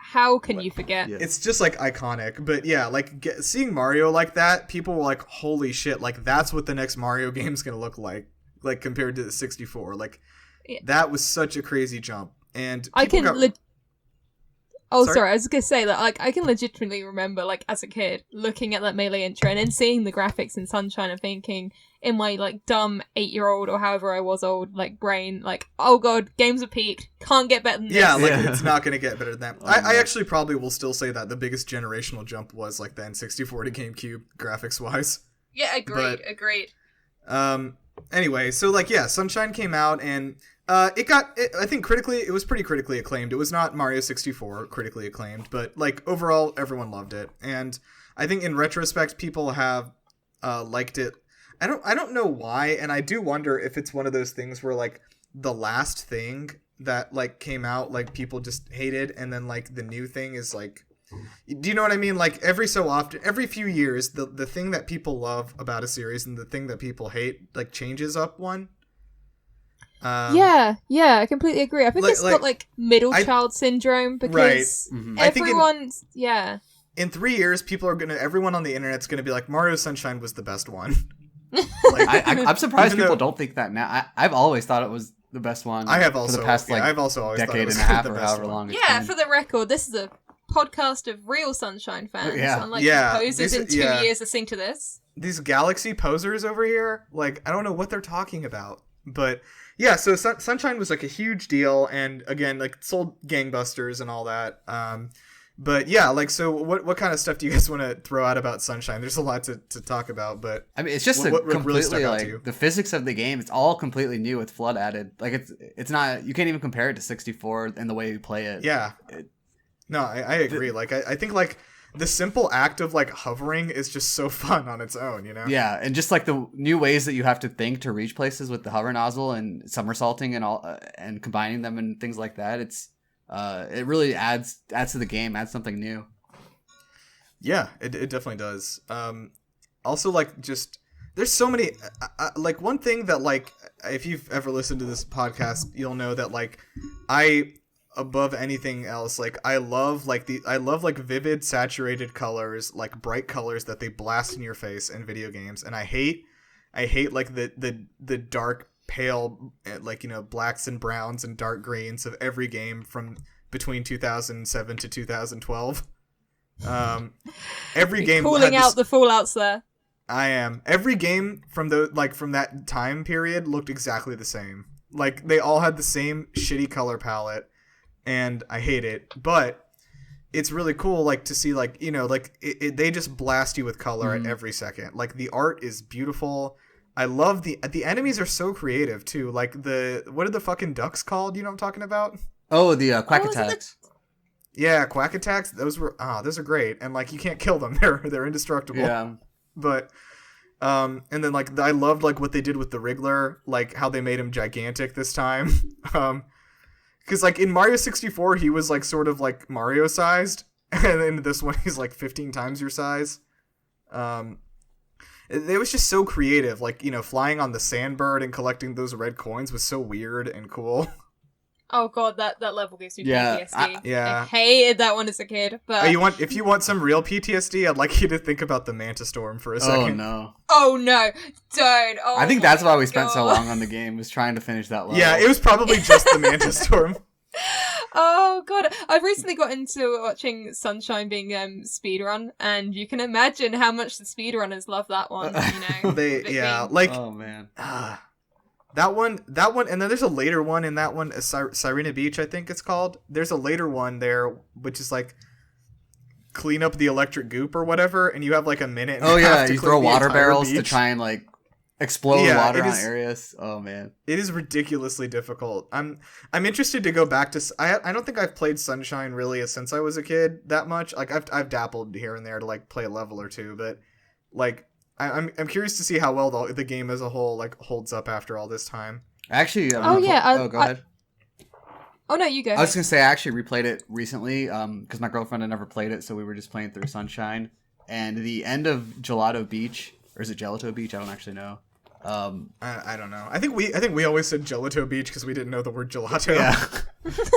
how can you forget? Yeah. It's just like iconic. But yeah, like seeing Mario like that, people were like, holy shit, like that's what the next Mario game's gonna look like compared to the 64. Like, that was such a crazy jump. And I can Sorry? sorry, I was gonna say that, like, I can legitimately remember, like, as a kid, looking at that Melee intro and then seeing the graphics in Sunshine and thinking, in my, like, dumb 8-year-old or however I was old, like, brain, like, oh god, games are peaked, can't get better than this. Yeah, like, it's not gonna get better than that. Oh, I actually probably will still say that the biggest generational jump was, like, the N64 to GameCube, graphics-wise. Yeah, agreed. Anyway, so, like, yeah, Sunshine came out, and I think it was pretty critically acclaimed. It was not Mario 64 critically acclaimed, but, like, overall, everyone loved it. And I think in retrospect, people have liked it. I don't know why, and I do wonder if it's one of those things where, like, the last thing that, like, came out, like, people just hated, and then, like, the new thing is, like, do you know what I mean? Like, every so often, every few years, the thing that people love about a series and the thing that people hate, like, changes up one. Yeah, I completely agree. I think it's got, like, middle child syndrome, because everyone's, in 3 years, everyone on the internet's gonna be like, Mario Sunshine was the best one. Like, I'm surprised people don't think that now. I've always thought it was the best one. I have also, for the past, like, I've also always decade thought it was and a half the or best however one. long it's Yeah, been. for the record, this is a podcast of real Sunshine fans, unlike posers in 2 years listening to this. These Galaxy posers over here, like, I don't know what they're talking about. But, yeah, so Sunshine was, like, a huge deal, and, again, like, sold gangbusters and all that. But, yeah, like, so what kind of stuff do you guys want to throw out about Sunshine? There's a lot to talk about, but... I mean, it's just what really completely, stuck out to like, you? the physics of the game, it's all completely new with FLUDD added. Like, it's not, you can't even compare it to 64 in the way you play it. Yeah. No, I agree. Like, I think, like, the simple act of, like, hovering is just so fun on its own, you know? Yeah, and just, like, the new ways that you have to think to reach places with the hover nozzle and somersaulting and all, and combining them and things like that, it really adds to the game, adds something new. Yeah, it definitely does. Also, like, just, there's so many, like, one thing that, like, if you've ever listened to this podcast, you'll know that, like, above anything else, like, I love vivid saturated colors, like bright colors that they blast in your face in video games, and I hate like the dark pale, like, you know, blacks and browns and dark greens of every game from between 2007 to 2012. Every game calling out the fallouts there. I am. Every game from that time period looked exactly the same. Like, they all had the same shitty color palette, and I hate it. But it's really cool, like, to see, like, you know, like, they just blast you with color at every second. Like, the art is beautiful. I love the enemies are so creative too. Like, what are the fucking ducks called? You know what I'm talking about? Oh, the quack attacks. Yeah, quack attacks. Those are great, and, like, you can't kill them. They're indestructible. Yeah. But and then, like, I loved, like, what they did with the Wriggler, like how they made him gigantic this time. Because, like, in Mario 64 he was, like, sort of like Mario sized, and in this one he's like 15 times your size. It was just so creative, like, you know, flying on the sandbird and collecting those red coins was so weird and cool. Oh god, that level gives me PTSD. I hated that one as a kid. But if you want some real PTSD, I'd like you to think about the Manta Storm for a second. Oh no, don't. Oh, I think that's why we spent so long on the game, was trying to finish that level. Yeah, it was probably just the Manta Storm. Oh god, I've recently got into watching Sunshine being speedrun, and you can imagine how much the speedrunners love that one. You know, Oh man. That one, and then there's a later one in that one, Sirena Beach, I think it's called. There's a later one there, which is like clean up the electric goop or whatever, and you have like a minute. Oh yeah, to you throw water barrels beach. to try and like explode water on areas. Oh man, it is ridiculously difficult. I'm interested to go back to. I don't think I've played Sunshine really since I was a kid that much. Like I've dabbled here and there to like play a level or two, but like. I'm curious to see how well the game as a whole like holds up after all this time. Actually, go ahead. Oh no, you go. I was gonna say I actually replayed it recently because my girlfriend had never played it, so we were just playing through Sunshine. And the end of Gelato Beach, or is it Gelato Beach? I don't actually know. I don't know. I think we always said Gelato Beach because we didn't know the word gelato. Yeah.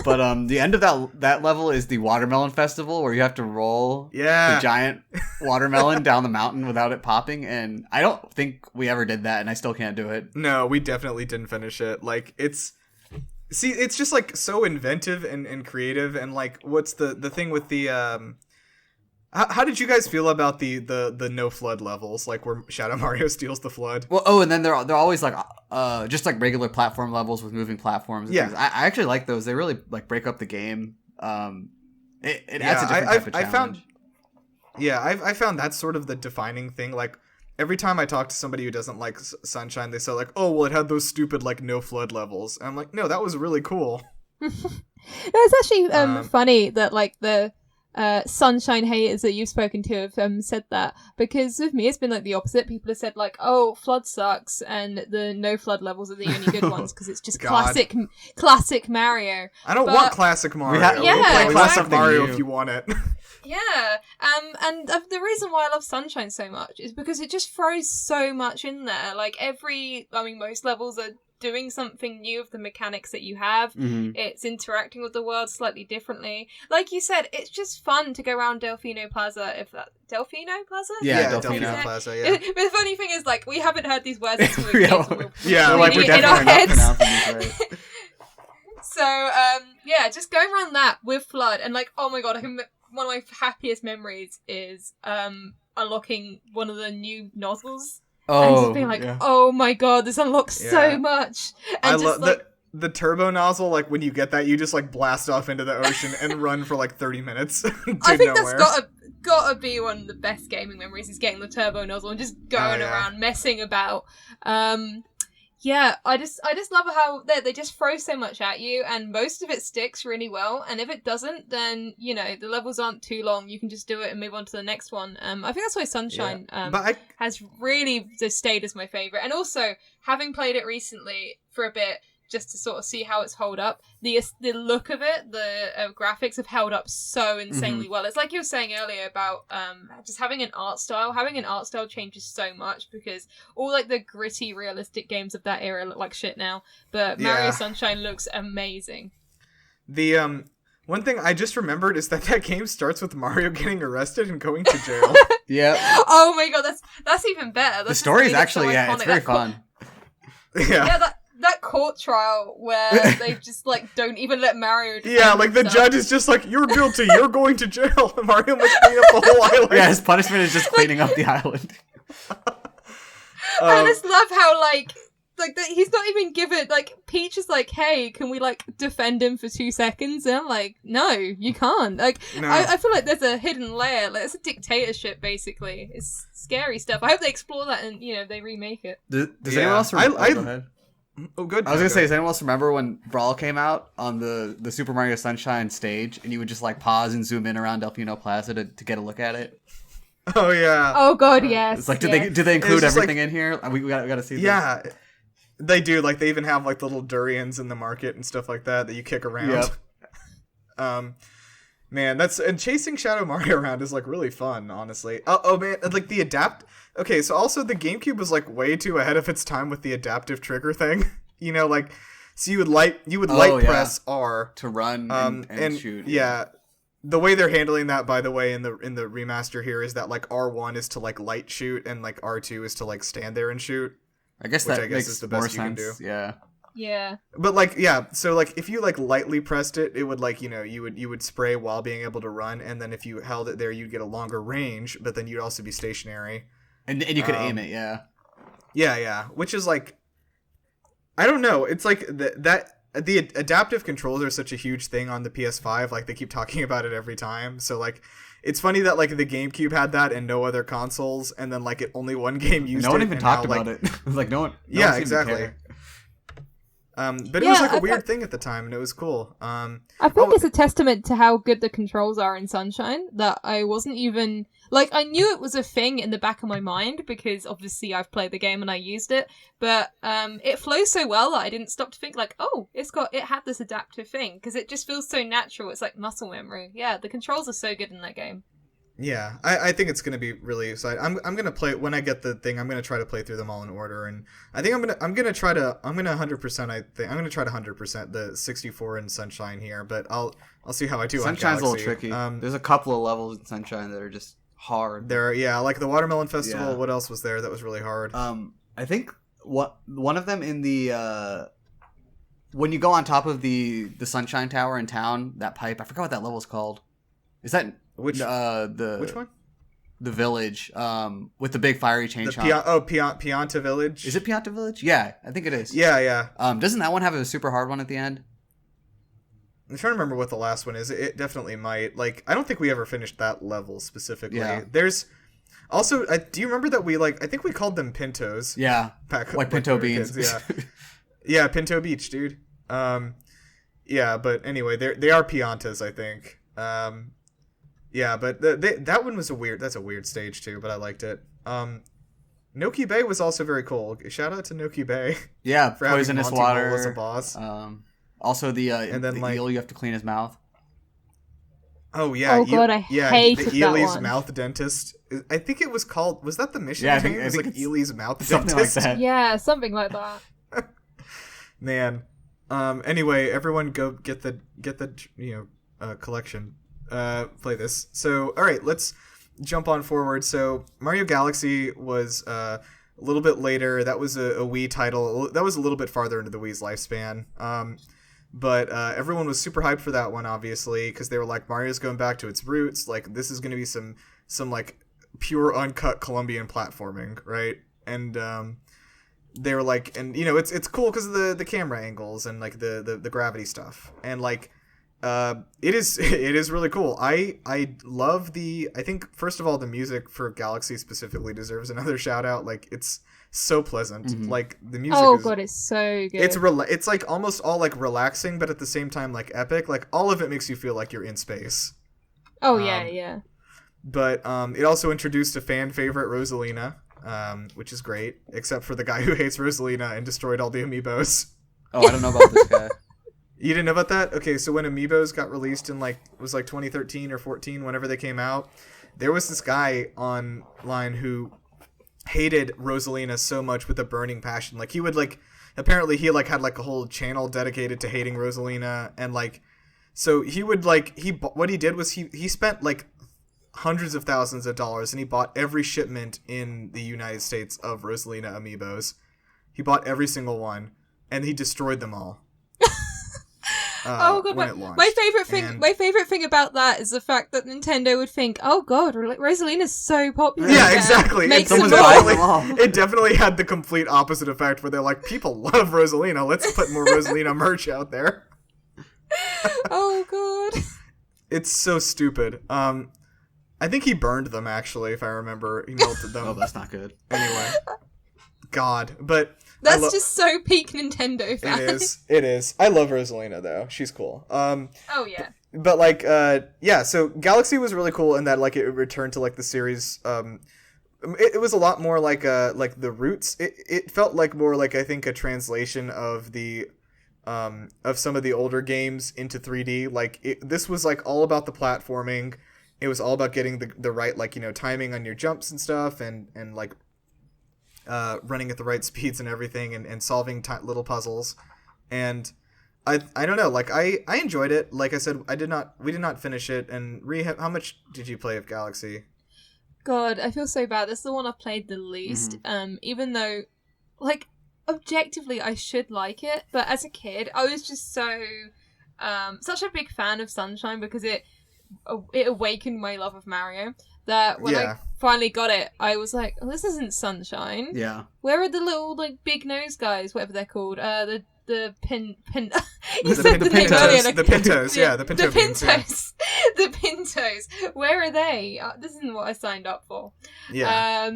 But the end of that level is the watermelon festival where you have to roll the giant watermelon down the mountain without it popping, and I don't think we ever did that, and I still can't do it. No, we definitely didn't finish it. Like it's just like so inventive and creative, and like what's the thing with the How did you guys feel about the no FLUDD levels, like where Shadow Mario steals the FLUDD? Well, and then they're always like just like regular platform levels with moving platforms. And things. I actually like those. They really like break up the game. It adds a different type of challenge. I found that's sort of the defining thing. Like every time I talk to somebody who doesn't like Sunshine, they say like, "Oh, well, it had those stupid like no FLUDD levels," and I'm like, "No, that was really cool." No, it's actually funny that like the Sunshine haters that you've spoken to have said that, because with me it's been like the opposite. People have said like, oh, FLUDD sucks and the no FLUDD levels are the only good ones because it's just classic Mario. I don't want classic Mario. We'll play classic Mario if you want it. Yeah, and the reason why I love Sunshine so much is because it just throws so much in there. Like most levels are doing something new with the mechanics that you have. Mm-hmm. It's interacting with the world slightly differently. Like you said, it's just fun to go around Delfino Plaza. Delfino Plaza? Yeah, Delfino Plaza, yeah. But the funny thing is, like, we haven't heard these words until we're definitely not pronouncing these right. So, just going around that with FLUDD, and like, oh my god, one of my happiest memories is unlocking one of the new nozzles. And just being like, oh my god, this unlocks so much. And I love the turbo nozzle. Like when you get that, you just like blast off into the ocean and run for like 30 minutes. I think that's gotta be one of the best gaming memories, is getting the turbo nozzle and just going around messing about. I just love how they just throw so much at you, and most of it sticks really well. And if it doesn't, then the levels aren't too long. You can just do it and move on to the next one. I think that's why Sunshine has really just stayed as my favorite. And also, having played it recently for a bit, just to sort of see how it's held up, the look of it, the graphics have held up so insanely well. It's like you were saying earlier about just having an art style. Having an art style changes so much, because all like the gritty, realistic games of that era look like shit now, but Mario Sunshine looks amazing. The one thing I just remembered is that game starts with Mario getting arrested and going to jail. Yeah. Oh my god, that's even better. The story is actually it's very fun. Yeah. That court trial where they just like don't even let Mario like the judge is just like, you're guilty, you're going to jail. Mario must clean up the whole island. Yeah, his punishment is just cleaning up the island. I just love how he's not even given, like, Peach is like, hey, can we like defend him for 2 seconds? And I'm like, no, you can't. Like, no. I feel like there's a hidden layer. Like, it's a dictatorship, basically. It's scary stuff. I hope they explore that and they remake it. Does anyone else remember? Go ahead. Oh, good. I was gonna say, does anyone else remember when Brawl came out on the Super Mario Sunshine stage, and you would just like pause and zoom in around Delfino Plaza to get a look at it? Oh yeah. Oh god, yes. It's like, do they include everything in here? We gotta see. Yeah, this. They do. Like they even have like little durians in the market and stuff like that you kick around. Yep. Man, and chasing Shadow Mario around is like really fun, honestly. Oh man, like the Okay, so also the GameCube was like way too ahead of its time with the adaptive trigger thing. So you would light press R to run and shoot. Yeah. The way they're handling that, by the way, in the remaster here is that like R1 is to like light shoot and like R2 is to like stand there and shoot. I guess makes is the more best sense. You can do. Yeah. Yeah. But so like if you like lightly pressed it, it would like, you would spray while being able to run, and then if you held it there, you'd get a longer range, but then you'd also be stationary. And you could aim it, yeah. Yeah, which is like I don't know. It's like the adaptive controls are such a huge thing on the PS5. Like they keep talking about it every time. So like, it's funny that like the GameCube had that and no other consoles, and then like only one game used it. No one even talked now, about it. Like no one. Yeah, one exactly. But it was like a weird thing at the time, and it was cool. I think it's a testament to how good the controls are in Sunshine that I wasn't even like I knew it was a thing in the back of my mind because obviously I've played the game and I used it, but it flows so well that I didn't stop to think like, oh, it had this adaptive thing because it just feels so natural. It's like muscle memory. Yeah, the controls are so good in that game. Yeah, I think it's gonna be really exciting. I'm gonna play when I get the thing. I'm gonna try to play through them all in order, and I think I'm gonna 100%. I think I'm gonna try to 100% the 64 in Sunshine here, but I'll see how I do. Sunshine's on a little tricky. There's a couple of levels in Sunshine that are just hard. Like the Watermelon Festival. Yeah. What else was there that was really hard? I think one of them in the when you go on top of the Sunshine Tower in town, that pipe. I forgot what that level's called. Is that which one? The village with the big fiery chain chomp. Pianta Village. Is it Pianta Village? Yeah, I think it is. Yeah. Doesn't that one have a super hard one at the end? I'm trying to remember what the last one is. It definitely might. Like, I don't think we ever finished that level specifically. Yeah. There's also, do you remember that we I think we called them Pintos. Yeah. Like Pinto beans. Kids. Yeah. Yeah, Pinto Beach, dude. Yeah, but anyway, they are Piantas, I think. Yeah, but that one was that's a weird stage too, but I liked it. Noki Bay was also very cool. Shout out to Noki Bay. Yeah, for poisonous water as a boss. Also the eel, you have to clean his mouth. Oh yeah. Oh god, I hated the that Ely's one. Mouth Dentist. I think it was called. Was that the mission? Yeah, it was like Ely's Mouth something Dentist. Like that. Yeah, something like that. Man. Anyway, everyone go get the collection. Play this. So, all right, let's jump on forward. So, Mario Galaxy was a little bit later. That was a Wii title. That was a little bit farther into the Wii's lifespan. But everyone was super hyped for that one, obviously, because they were like, Mario's going back to its roots. Like, this is going to be some like pure uncut Colombian platforming, right? And they were like, and it's cool because of the camera angles and like the gravity stuff, and like. It is really cool. I love I think first of all the music for Galaxy specifically deserves another shout out. Like it's so pleasant. Mm-hmm. Like the music. Oh god, it's so good. It's like almost all like relaxing, but at the same time like epic. Like all of it makes you feel like you're in space. Oh yeah. But it also introduced a fan favorite, Rosalina, which is great, except for the guy who hates Rosalina and destroyed all the amiibos. Oh, I don't know about this guy. You didn't know about that? Okay, so when Amiibos got released in it was 2013 or 14, whenever they came out, there was this guy online who hated Rosalina so much with a burning passion. Like he would apparently he had a whole channel dedicated to hating Rosalina, and so he would what he did was he spent hundreds of thousands of dollars and he bought every shipment in the United States of Rosalina Amiibos. He bought every single one and he destroyed them all. Oh god, my favorite thing about that is the fact that Nintendo would think, oh god, Rosalina's so popular. Yeah, exactly. It definitely had the complete opposite effect where they're like, people love Rosalina, let's put more Rosalina merch out there. Oh god. It's so stupid. I think he burned them actually, if I remember. He melted them. Oh, that's not good. Anyway. God, but that's just so peak Nintendo fan. It is. I love Rosalina though. She's cool. Oh yeah. But so Galaxy was really cool in that it returned to the series. It was a lot more like the roots. It felt like more I think a translation of the of some of the older games into 3D. This was all about the platforming. It was all about getting the right timing on your jumps and stuff, and running at the right speeds and everything, and solving little puzzles. And I don't know, I enjoyed it. Like I said, we did not finish it. And Rhi, how much did you play of Galaxy? God, I feel so bad. This is the one I've played the least. Mm-hmm. Even though objectively I should like it, but as a kid I was just such a big fan of Sunshine because it awakened my love of Mario. that when I Yeah. finally got it, I was like, oh, this isn't Sunshine. Yeah. Where are the little like big nose guys, whatever they're called? The pin. The You said the name Pintos, earlier. Like, the Pintos, yeah, the the Pinto beans, yeah. Pintos. The Pintos. Where are they? This isn't what I signed up for. Yeah.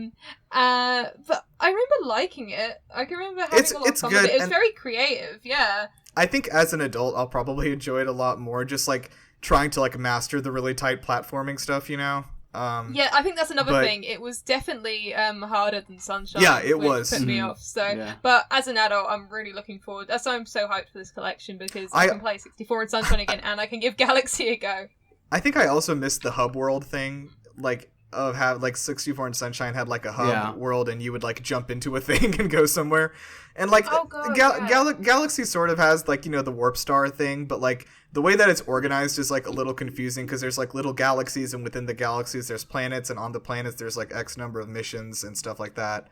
But I remember liking it. I can remember having a lot of fun with good, it. It was and very creative. Yeah. I think as an adult, I'll probably enjoy it a lot more. Just like trying to like master the really tight platforming stuff, you know. Yeah, I think that's another but- thing. It was definitely harder than Sunshine. Yeah, it which was. put me Mhm. off. So, Yeah. but as an adult, I'm really looking forward. That's why I'm so hyped for this collection because I I- can play 64 and Sunshine again, and I can give Galaxy a go. I think I also missed the hub world thing, like of have like 64 and Sunshine had like a hub Yeah. world, and you would like jump into a thing and go somewhere, and like Oh, God, yeah. Galaxy sort of has like, you know, the warp star thing, but like the way that it's organized is like a little confusing because there's like little galaxies, and within the galaxies there's planets, and on the planets there's like X number of missions and stuff like that.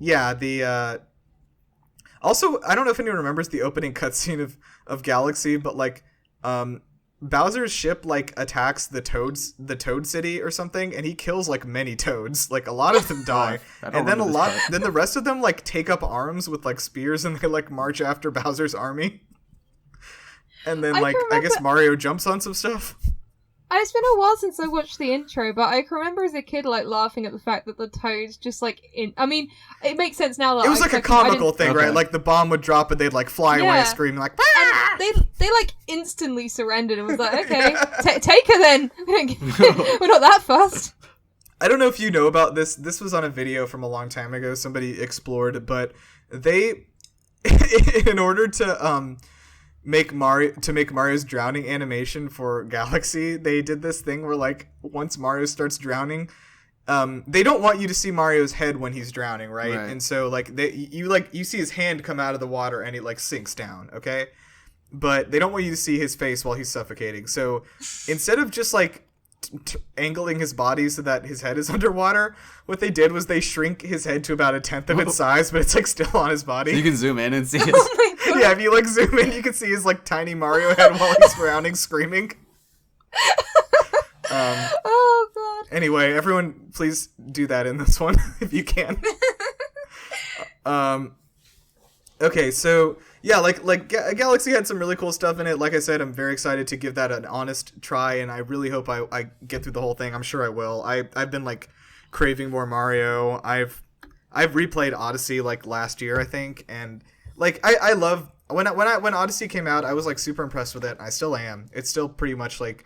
Yeah, the also, I don't know if anyone remembers the opening cutscene of Galaxy, but like Bowser's ship like attacks the Toad City or something, and he kills like many toads. Like a lot of them die, I don't and then remember this part. then the rest of them like take up arms with like spears, and they like march after Bowser's army. And then I like can I guess remember- Mario jumps on some stuff. It's been a while since I watched the intro, but I can remember as a kid like laughing at the fact that the toads just like I mean, it makes sense now. That It was like a I comical didn't- thing, Okay. right? Like the bomb would drop and they'd like fly away Yeah. screaming like. And they like instantly surrendered and was like, okay, take her then. We're not that fast. I don't know if you know about this. This was on a video from a long time ago. Somebody explored, but they, in order to make Mario's drowning animation for Galaxy, they did this thing where like once Mario starts drowning, they don't want you to see Mario's head when he's drowning, right? Right. And so like you see his hand come out of the water and it like sinks down, okay? But they don't want you to see his face while he's suffocating. So instead of just like angling his body so that his head is underwater, what they did was they shrink his head to about 1/10 of its size, but it's like still on his body. You can zoom in and see his. Oh my god. Yeah, if you like zoom in, you can see his like tiny Mario head while he's drowning, screaming. Oh god. Anyway, everyone, please do that in this one if you can. Okay, so yeah, like Galaxy had some really cool stuff in it. Like I said, I'm very excited to give that an honest try, and I really hope I get through the whole thing. I'm sure I will. I've been like craving more Mario. I've replayed Odyssey like last year, I think, and like I love when Odyssey came out, I was like super impressed with it. I still am. It's still pretty much like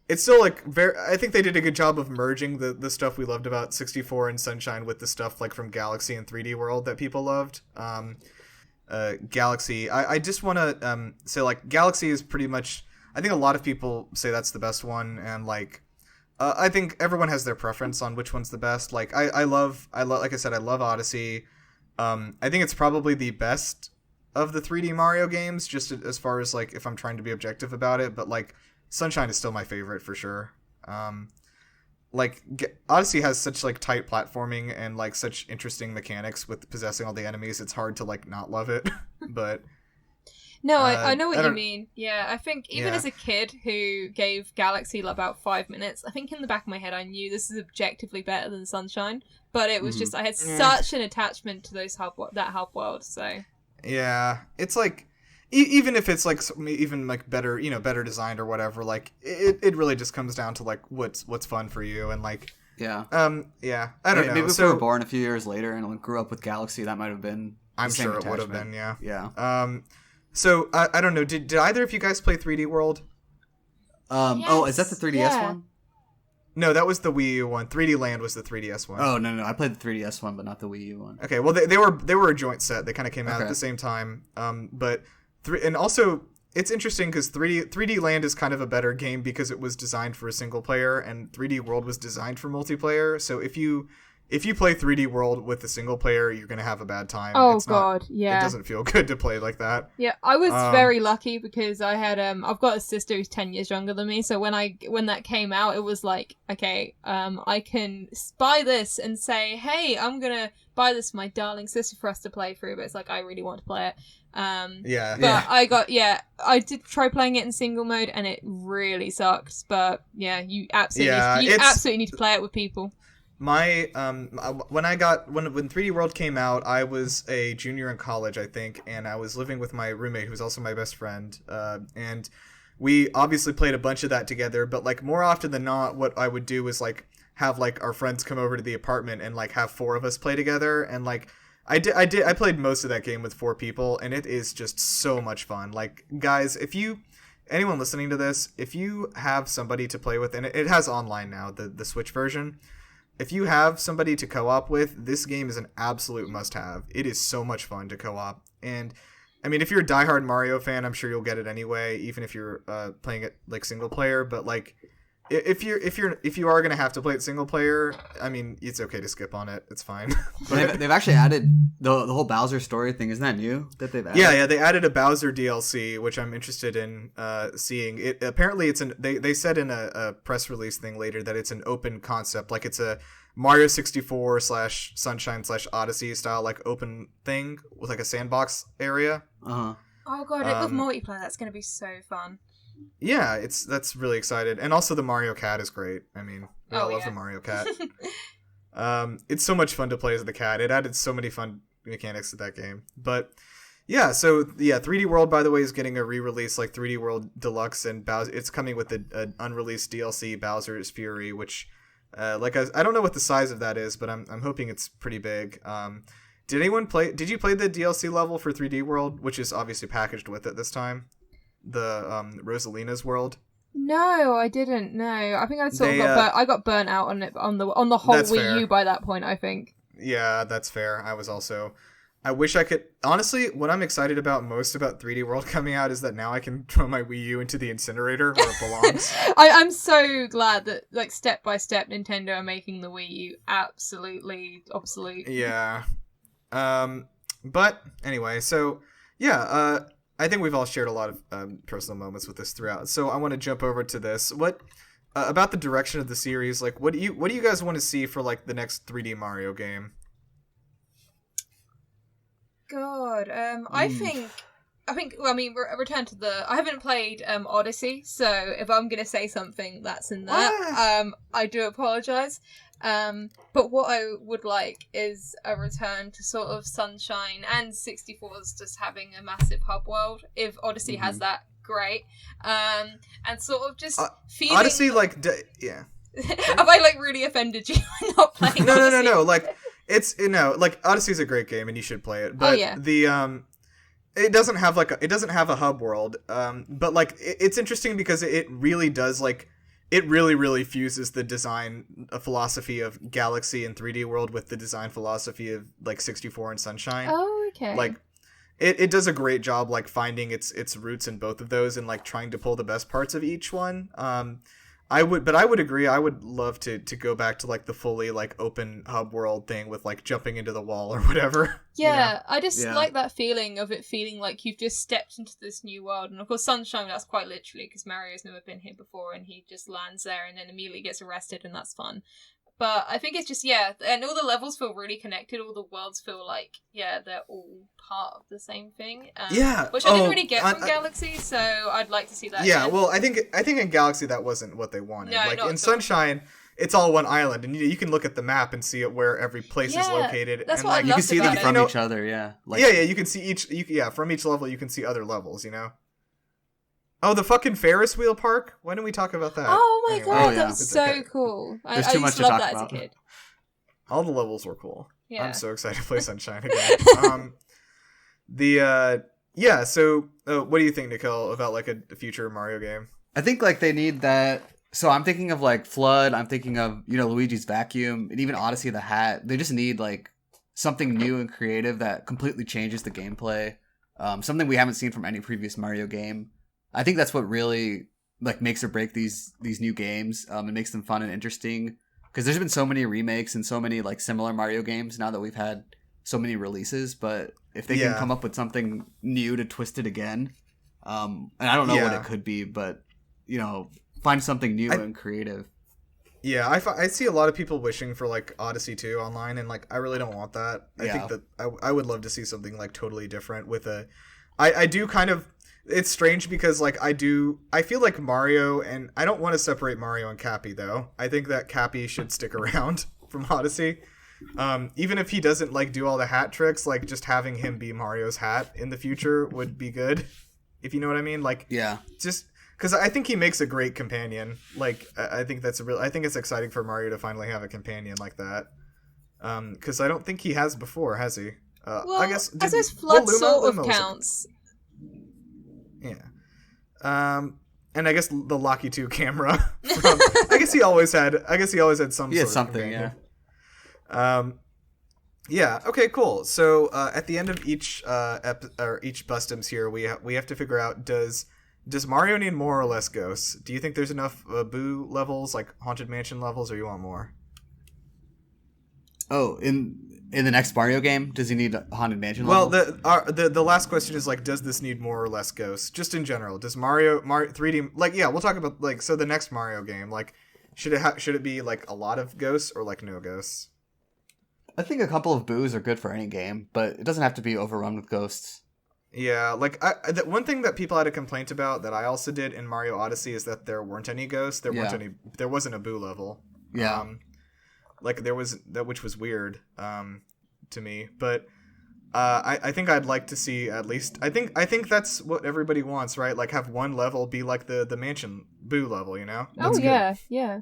it's still like very. I think they did a good job of merging the stuff we loved about 64 and Sunshine with the stuff like from Galaxy and 3D World that people loved. Galaxy. I just want to say like Galaxy is pretty much. I think a lot of people say that's the best one, and like I think everyone has their preference on which one's the best. Like I love like I said, I love Odyssey. I think it's probably the best of the 3D Mario games, just as far as like if I'm trying to be objective about it. But like Sunshine is still my favorite for sure. Odyssey has such like tight platforming and like such interesting mechanics with possessing all the enemies. It's hard to like not love it. But No, I know what I you don't- mean. Yeah, I think even Yeah. as a kid who gave Galaxy like, about 5 minutes, I think in the back of my head I knew this is objectively better than Sunshine, but it was just I had such an attachment to that hub world. So yeah, it's like even if it's like even like better, you know, better designed or whatever, like it really just comes down to like what's fun for you, and like Yeah. yeah, I don't know. Maybe if So we were born a few years later and like, grew up with Galaxy, that might have been. the I'm same sure it would have attachment. been, yeah. Yeah. So I don't know. Did either of you guys play 3D World? Oh, is that the 3DS yeah. one? No, that was the Wii U one. 3D Land was the 3DS one. Oh no, I played the 3DS one, but not the Wii U one. Okay, well they were a joint set. They kind of came out at Okay. the same time. And also it's interesting because 3D Land is kind of a better game because it was designed for a single player, and 3D World was designed for multiplayer. So if you if you play 3D World with the single player, you're gonna have a bad time. Oh It's not, god, yeah. It doesn't feel good to play like that. Yeah, I was very lucky because I had I've got a sister who's 10 years younger than me, so when that came out, it was like, okay, I can buy this and say, hey, I'm gonna buy this for my darling sister for us to play through, but it's like I really want to play it. I did try playing it in single mode and it really sucks, but yeah, you absolutely need to play it with people. My when 3D World came out, I was a junior in college, I think, and I was living with my roommate, who was also my best friend, and we obviously played a bunch of that together. But like more often than not, what I would do is like have like our friends come over to the apartment and like have 4 of us play together, and like I played most of that game with 4 people, and it is just so much fun. Like guys, anyone listening to this, if you have somebody to play with, and it has online now, the Switch version. If you have somebody to co-op with, this game is an absolute must-have. It is so much fun to co-op. And, I mean, if you're a diehard Mario fan, I'm sure you'll get it anyway, even if you're playing it, like, single-player. But, like, if you are going to have to play it single-player, I mean, it's okay to skip on it. It's fine. They've actually added the whole Bowser story thing. Isn't that new that they've added? Yeah, they added a Bowser DLC, which I'm interested in seeing. It apparently they said in a press release thing later that it's an open concept, like it's a Mario 64 / Sunshine / Odyssey style like open thing with like a sandbox area. Oh god, I love multiplayer. That's gonna be so fun. Yeah, that's really excited, and also the Mario Cat is great. I mean, I love the Mario Cat. It's so much fun to play as the cat. It added so many fun mechanics to that game. But yeah, so yeah, 3D World, by the way, is getting a re-release, like 3D World Deluxe, and Bowser. It's coming with an unreleased DLC, Bowser's Fury, which, I don't know what the size of that is, but I'm hoping it's pretty big. Did you play the DLC level for 3D World, which is obviously packaged with it this time? The Rosalina's world. No, I didn't. No, I think I got burnt out on it on the whole Wii U by that point, I think. Yeah, that's fair. I wish I could. Honestly, what I'm excited about most about 3D World coming out is that now I can throw my Wii U into the incinerator where it belongs. I'm so glad that, like, step by step, Nintendo are making the Wii U absolutely obsolete. Yeah. But anyway, so yeah. I think we've all shared a lot of personal moments with this throughout. So I want to jump over to this. What about the direction of the series? Like, what do you guys want to see for like the next 3D Mario game? God, I think. Well, I mean, return to I haven't played Odyssey, so if I'm gonna say something that's in that, I do apologize. But what I would like is a return to sort of Sunshine and 64's just having a massive hub world. If Odyssey has that, great. And sort of just feeling Odyssey, yeah. Have I like really offended you not playing? Odyssey? No. Like it's like Odyssey's a great game and you should play it. But it doesn't have a hub world. But like it's interesting because it really does like. It really, really fuses the design philosophy of Galaxy and 3D World with the design philosophy of like 64 and Sunshine. Oh, okay. Like, it does a great job like finding its roots in both of those and like trying to pull the best parts of each one. I would agree. I would love to go back to like the fully like open hub world thing with like jumping into the wall or whatever. Yeah, you know? I just like that feeling of it feeling like you've just stepped into this new world. And of course, Sunshine, that's quite literally because Mario's never been here before and he just lands there and then immediately gets arrested and that's fun. But I think it's just, and all the levels feel really connected. All the worlds feel like, they're all part of the same thing. Which I didn't really get from Galaxy, so I'd like to see that. Yeah, again. Well, I think in Galaxy that wasn't what they wanted. No, like not in Sunshine, it's all one island, and you can look at the map and see it where every place is located. That's and what I like you can see them from it. each other. Yeah. Like, you can see from each level you can see other levels. You know. Oh, the fucking Ferris wheel park! Why didn't we talk about that? Oh my god, yeah. that's so cool. There's I too used much to to love talk that about. as a kid. All the levels were cool. Yeah. I'm so excited to play Sunshine again. So what do you think, Nikhil, about like a future Mario game? I think like they need that. So I'm thinking of like FLUDD. I'm thinking of Luigi's Vacuum and even Odyssey of the Hat. They just need like something new and creative that completely changes the gameplay. Something we haven't seen from any previous Mario game. I think that's what really like makes or break these new games. It makes them fun and interesting. because there's been so many remakes and so many like similar Mario games now that we've had so many releases. But if they can come up with something new to twist it again, and I don't know what it could be, but find something new and creative. Yeah, I see a lot of people wishing for like Odyssey 2 online, and like I really don't want that. I think that I would love to see something like totally different with a. I do kind of. It's strange because like I feel like Mario, and I don't want to separate Mario and Cappy though. I think that Cappy should stick around from Odyssey. Even if he doesn't like do all the hat tricks, like just having him be Mario's hat in the future would be good. If you know what I mean, like just. Because I think he makes a great companion. Like, I think I think it's exciting for Mario to finally have a companion like that. Because I don't think he has before, has he? Well, I guess FLUDD sort of counts. Yeah. And I guess the Locky 2 camera. I guess he always had some sort of companion. Yeah. Okay. Cool. So at the end of each each Bustums here, we have to figure out Does Mario need more or less ghosts? Do you think there's enough Boo levels, like Haunted Mansion levels, or you want more? Oh, in the next Mario game, does he need Haunted Mansion levels? Well, the last question is like, does this need more or less ghosts? Just in general, does Mario 3D like we'll talk about like so the next Mario game like should it be like a lot of ghosts or like no ghosts? I think a couple of Boos are good for any game, but it doesn't have to be overrun with ghosts. Yeah, like the one thing that people had a complaint about that I also did in Mario Odyssey is that there weren't any ghosts. There wasn't a Boo level. Yeah. Like there was that, which was weird to me. But I think I'd like to see at least. I think that's what everybody wants, right? Like have one level be like the mansion Boo level, you know? That's good. Yeah.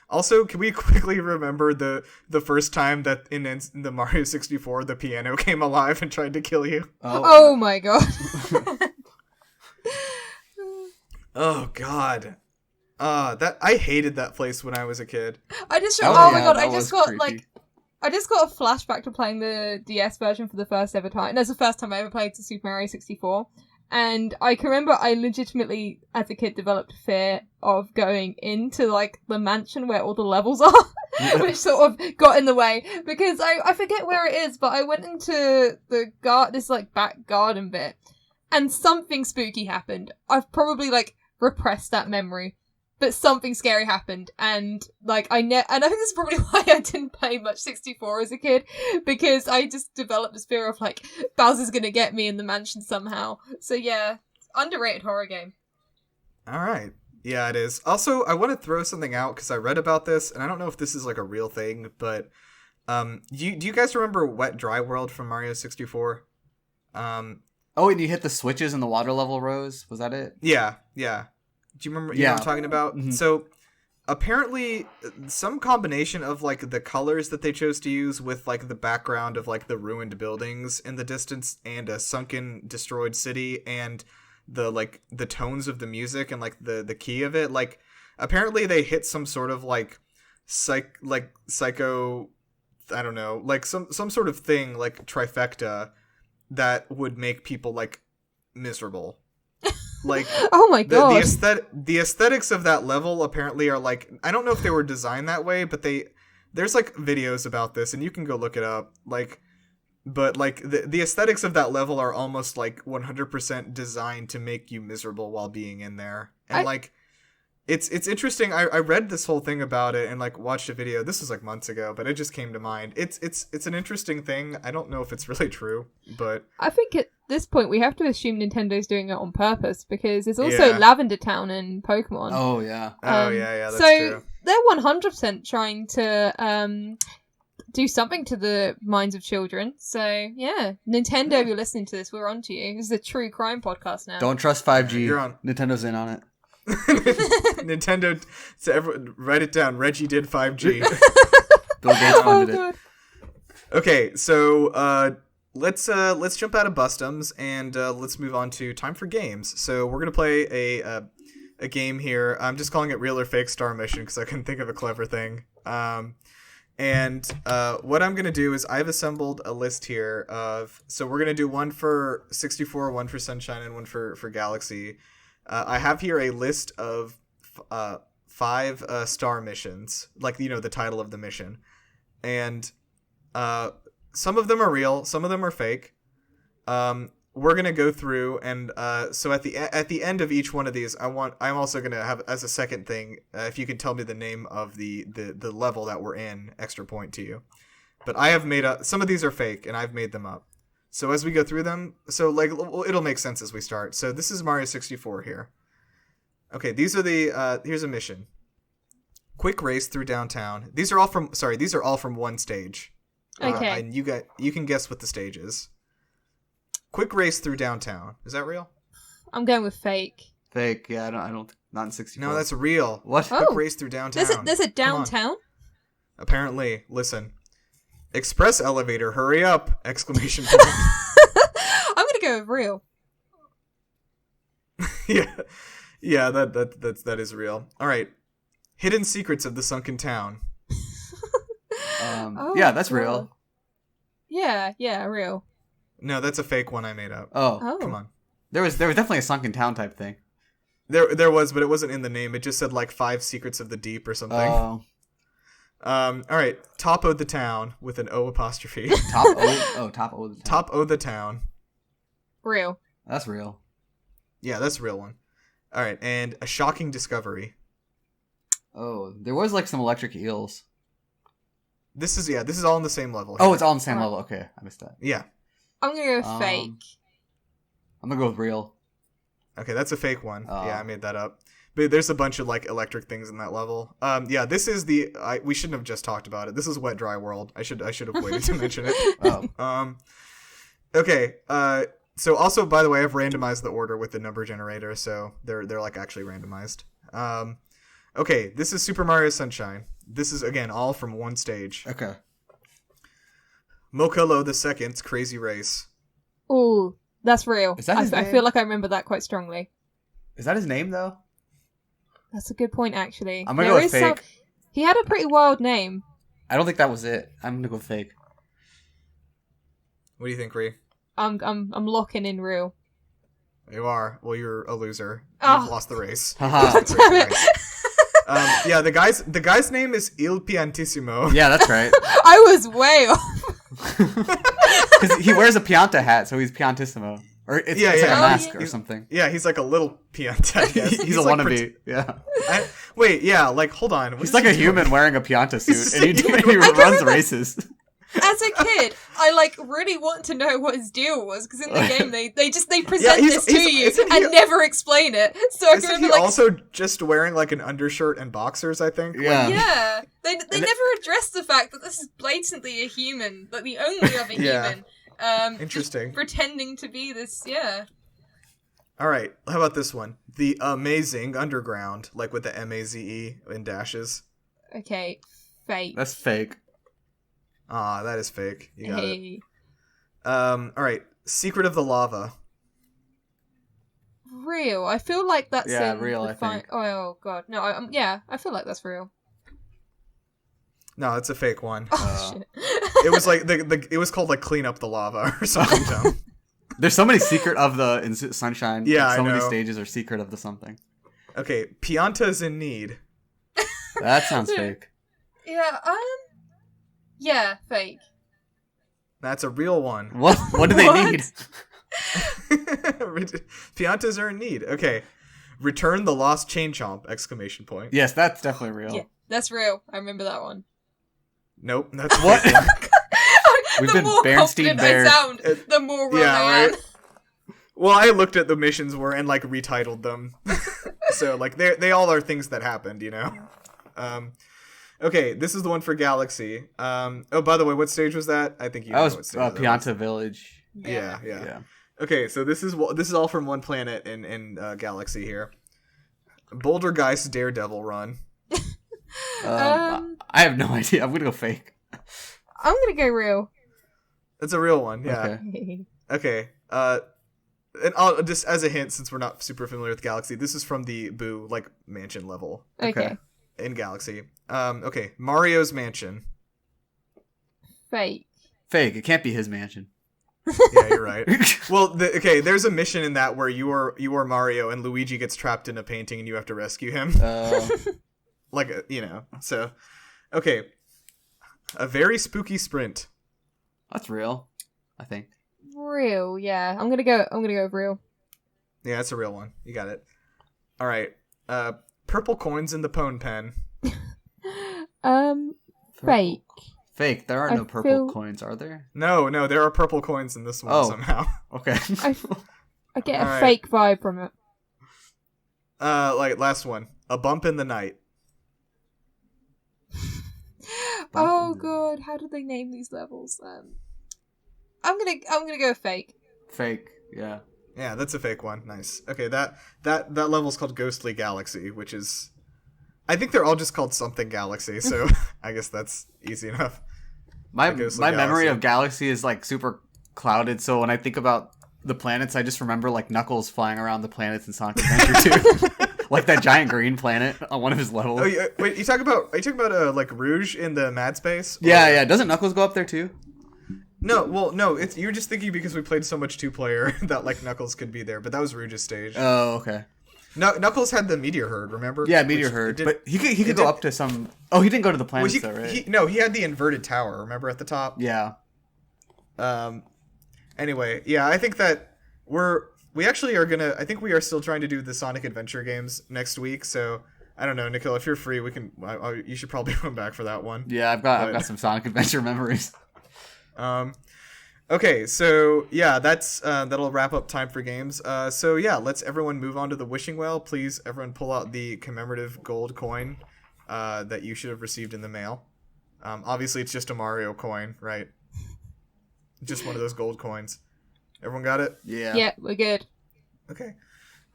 Also, can we quickly remember the first time that in the Mario 64 the piano came alive and tried to kill you? Oh my god. Oh god. That I hated that place when I was a kid. I just got a flashback to playing the DS version for the first ever time. That's the first time I ever played Super Mario 64. And I can remember I legitimately, as a kid, developed a fear of going into, like, the mansion where all the levels are, which sort of got in the way, because I forget where it is, but I went into this, like, back garden bit, and something spooky happened. I've probably, like, repressed that memory, but something scary happened, and, like, and I think this is probably why I didn't play much 64 as a kid, because I just developed this fear of, like, Bowser's gonna get me in the mansion somehow. So yeah, underrated horror game. Alright. Yeah, it is. Also, I want to throw something out, because I read about this, and I don't know if this is, like, a real thing, but, do you guys remember Wet Dry World from Mario 64? And you hit the switches and the water level rose? Was that it? Yeah. Do you remember what I'm talking about? Mm-hmm. So apparently some combination of like the colors that they chose to use with like the background of like the ruined buildings in the distance and a sunken destroyed city and the tones of the music and like the key of it, like apparently they hit some sort of like psycho, I don't know, like some sort of thing like trifecta that would make people like miserable. Like, oh my god, the aesthetics of that level apparently are like, I don't know if they were designed that way, but there's like videos about this and you can go look it up. Like, but like the aesthetics of that level are almost like 100% designed to make you miserable while being in there. And it's interesting. I read this whole thing about it and like watched a video. This was like months ago, but it just came to mind. It's an interesting thing. I don't know if it's really true, but I think at this point we have to assume Nintendo's doing it on purpose because there's also Lavender Town in Pokemon. Oh yeah. That's so true. They're 100% trying to do something to the minds of children. So yeah, Nintendo, if you're listening to this, we're on to you. This is a true crime podcast now. Don't trust 5G. You're on. Nintendo's in on it. Nintendo, write it down. Reggie did 5G. Bill Gates funded it. Okay, so let's jump out of Bustums and let's move on to time for games. So we're gonna play a game here. I'm just calling it Real or Fake Star Mission because I couldn't think of a clever thing. And what I'm gonna do is I've assembled a list here of. So we're gonna do one for 64, one for Sunshine, and one for Galaxy. I have here a list of 5 star missions, like the title of the mission, and some of them are real, some of them are fake. We're gonna go through, and so at the end of each one of these, I'm also gonna have as a second thing, if you can tell me the name of the level that we're in, extra point to you. But I have made up some of these are fake, and I've made them up. So as we go through them, so like it'll make sense as we start. So this is Mario 64 here. Okay, these are here's a mission. Quick race through downtown. These are all from one stage. Okay. And you can guess what the stage is. Quick race through downtown. Is that real? I'm going with fake. Fake. Yeah, I don't. Not in 64. No, that's real. What? Quick Oh. race through downtown. There's a downtown? Apparently, listen. Express elevator, hurry up! Exclamation point. I'm gonna go with real. Yeah, that is real. All right, hidden secrets of the sunken town. Yeah, that's cool. real. Yeah, real. No, that's a fake one I made up. Oh, Come on. there was definitely a sunken town type thing. There was, but it wasn't in the name. It just said like 5 secrets of the deep or something. Oh, All right, top of the town with an O apostrophe. top O. Oh, top O. The town. Top of the town. Real. That's real. Yeah, that's a real one. All right, and a shocking discovery. Oh, there was like some electric eels. This is all on the same level. Oh, here. it's all on the same level. Okay, I missed that. Yeah. I'm gonna go with fake. I'm gonna go with real. Okay, that's a fake one. Oh. Yeah, I made that up. But there's a bunch of like electric things in that level. Yeah, this is we shouldn't have just talked about it. This is Wet Dry World. I should have waited to mention it. Oh. Okay. So also, by the way, I've randomized the order with the number generator, so they're like actually randomized. Okay, this is Super Mario Sunshine. This is again all from one stage. Okay. Mokalo the Second's Crazy Race. Ooh, that's real. Is that his I name? feel like I remember that quite strongly. Is that his name though? That's a good point, actually. I'm gonna go with There is fake. He had a pretty wild name. I don't think that was it. I'm gonna go fake. What do you think, Rhi? I'm locking in real. You are. Well, you're a loser. Oh. You've lost the race. Haha. Damn it. Yeah, the guy's name is Il Piantissimo. Yeah, that's right. I was way off. Because he wears a Pianta hat, so he's Piantissimo. Or it's like a mask or something. Yeah, he's like a little Pianta. I guess. He's a like wannabe. Yeah. Wait, yeah, like hold on. What He's is like he a human doing? wearing a Pianta suit, and he I runs races. As a kid, I like really want to know what his deal was because in the game they present Yeah, this to you isn't he- and never explain it. So I can Isn't remember he like also just wearing like an undershirt and boxers? I think. Yeah. yeah, they never address the fact that this is blatantly a human, like the only other Yeah. human. Interesting. Just pretending to be this. Yeah. All right. How about this one? The Amazing Underground, like with the M-A-Z-E in dashes. Okay. Fake. That's fake. Ah, that is fake. You got it. Hey. All right. Secret of the Lava. Real. I feel like that's in real, the I think. Oh god. No. I feel like that's real. No, it's a fake one. Oh shit. It was like it was called like Clean Up the Lava or something dumb. There's so many secret of the Sunshine. Yeah, like, so I many know. stages are secret of the something. Okay, Pianta's in Need. That sounds fake. Yeah. Yeah. Fake. That's a real one. What do they What? need? Piantas are in need. Okay. Return the Lost Chain Chomp! Exclamation point. Yes, that's definitely real. Yeah. That's real. I remember that one. Nope. That's a What? fake one. We've the been more Bernstein confident Bear. I sound, the more wrong Yeah, I am. right? Well, I looked at the missions were and like retitled them. So like they all are things that happened, you know. Okay, this is the one for Galaxy. Oh, by the way, what stage was that? I think you know That was what stage that was. Pianta Village. Yeah. Okay, so this is all from one planet in Galaxy here. Boulder Geist Daredevil Run. I have no idea. I'm gonna go fake. I'm gonna go real. That's a real one. Yeah. Okay. Okay. And I'll just as a hint, since we're not super familiar with Galaxy, this is from the Boo like mansion level Okay. in Galaxy. Okay, Mario's Mansion. Fake. Fake. It can't be his mansion. Yeah, you're right. Well, there's a mission in that where you are Mario and Luigi gets trapped in a painting and you have to rescue him. like So, okay, a very spooky sprint. That's real, I think. Real, yeah. I'm gonna go with real. Yeah, that's a real one. You got it. All right. Purple coins in the pwn pen. Fake. Fake. There are no purple coins, are there? No, there are purple coins in this one somehow. Okay. I get a fake vibe from it. Like last one. A bump in the night. Oh god, how did they name these levels? I'm gonna go fake. Fake, yeah. Yeah, that's a fake one. Nice. Okay, that level's called Ghostly Galaxy, which is, I think they're all just called something Galaxy, so I guess that's easy enough. My memory of Galaxy is like super clouded, so when I think about the planets, I just remember like Knuckles flying around the planets in Sonic Adventure 2. Like that giant green planet on one of his levels. Oh, yeah, wait, are you talking about like Rouge in the Mad Space? Or... Yeah. Doesn't Knuckles go up there too? No, you're just thinking because we played so much 2-player that like Knuckles could be there, but that was Rouge's stage. Oh, okay. Knuckles had the meteor herd, remember? Yeah, meteor herd. But he could go up to some... Oh, he didn't go to the planets though, right? He had the inverted tower, remember, at the top? Yeah. Anyway, yeah, I think that we actually are gonna... I think we are still trying to do the Sonic Adventure games next week, so... I don't know, Nikhil, if you're free, we can... you should probably come back for that one. Yeah, I've got some Sonic Adventure memories. Okay, so yeah, that'll wrap up time for games. So yeah, let's everyone move on to the wishing well. Please, everyone, pull out the commemorative gold coin that you should have received in the mail. Obviously, it's just a Mario coin, right? Just one of those gold coins. Everyone got it? Yeah. Yeah, we're good. Okay.